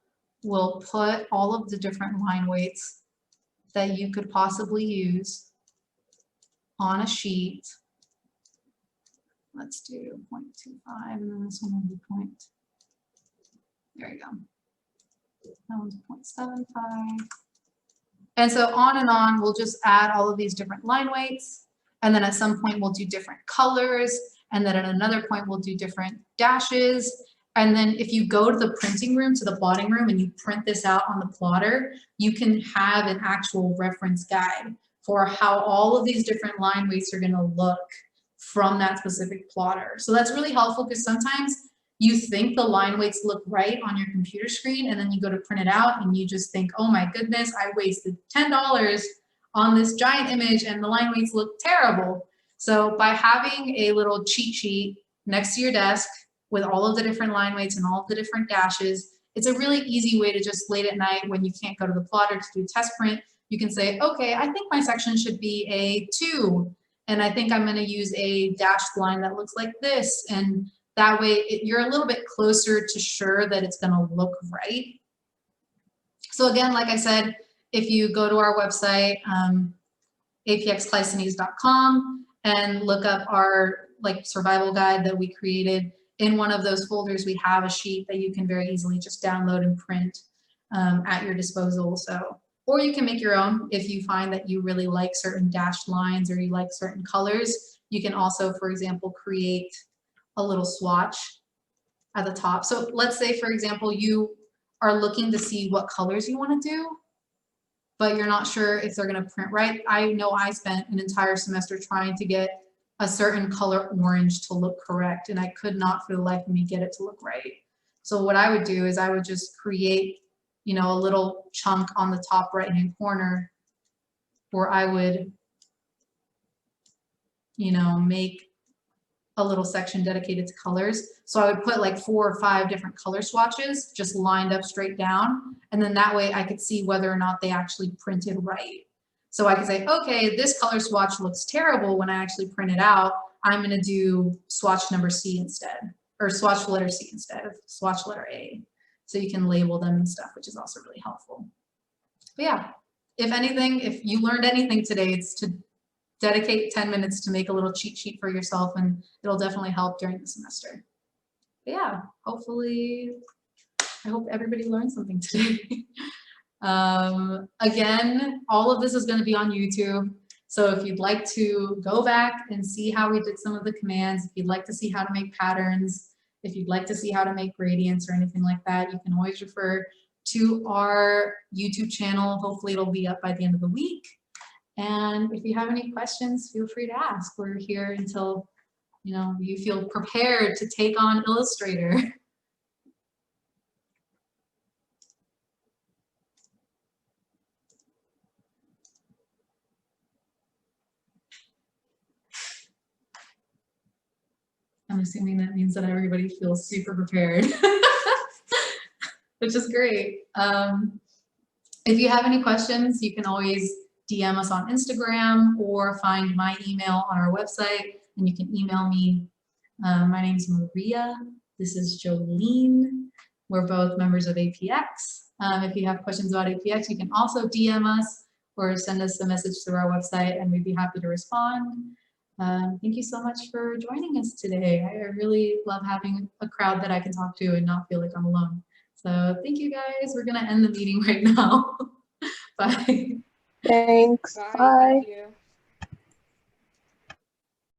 we'll put all of the different line weights that you could possibly use on a sheet. Let's do 0.25, and then this one will be point. There you go. That one's 0.75. And so on, we'll just add all of these different line weights. And then at some point we'll do different colors. And then at another point we'll do different dashes. And then if you go to the printing room, to the plotting room, and you print this out on the plotter, you can have an actual reference guide for how all of these different line weights are going to look from that specific plotter. So that's really helpful because sometimes you think the line weights look right on your computer screen, and then you go to print it out and you just think, oh my goodness, I wasted $10 on this giant image and the line weights look terrible. So by having a little cheat sheet next to your desk with all of the different line weights and all of the different dashes, it's a really easy way to just late at night when you can't go to the plotter to do test print, you can say, okay, I think my section should be a 2, and I think I'm going to use a dashed line that looks like this, and that way you're a little bit closer to sure that it's going to look right. So again, like I said, if you go to our website, apxclisthenes.com, and look up our survival guide that we created, in one of those folders we have a sheet that you can very easily just download and print at your disposal. So, or you can make your own if you find that you really like certain dashed lines or you like certain colors. You can also, for example, create a little swatch at the top. So let's say, for example, you are looking to see what colors you want to do, but you're not sure if they're going to print right. I know I spent an entire semester trying to get a certain color orange to look correct, and I could not for the life of me get it to look right. So what I would do is I would just create, you know, a little chunk on the top right-hand corner where I would, you know, make a little section dedicated to colors. So I would put like 4 or 5 different color swatches just lined up straight down. And then that way I could see whether or not they actually printed right. So I could say, okay, this color swatch looks terrible when I actually print it out. I'm going to do swatch number C instead, or swatch letter C instead of swatch letter A. So you can label them and stuff, which is also really helpful. But yeah, if anything, if you learned anything today, it's to dedicate 10 minutes to make a little cheat sheet for yourself, and it'll definitely help during the semester. But yeah, hopefully, I hope everybody learned something today. Again, all of this is going to be on YouTube. So if you'd like to go back and see how we did some of the commands, if you'd like to see how to make patterns, if you'd like to see how to make gradients or anything like that, you can always refer to our YouTube channel. Hopefully it'll be up by the end of the week. And if you have any questions, feel free to ask. We're here until, you know, you feel prepared to take on Illustrator. I'm assuming that means that everybody feels super prepared, which is great. If you have any questions, you can always DM us on Instagram or find my email on our website, and you can email me. My name's Maria. This is Jolene. We're both members of APX. If you have questions about APX, you can also DM us or send us a message through our website, and we'd be happy to respond. Thank you so much for joining us today. I really love having a crowd that I can talk to and not feel like I'm alone. So thank you guys. We're going to end the meeting right now. Bye. Thanks. Bye. Thank you.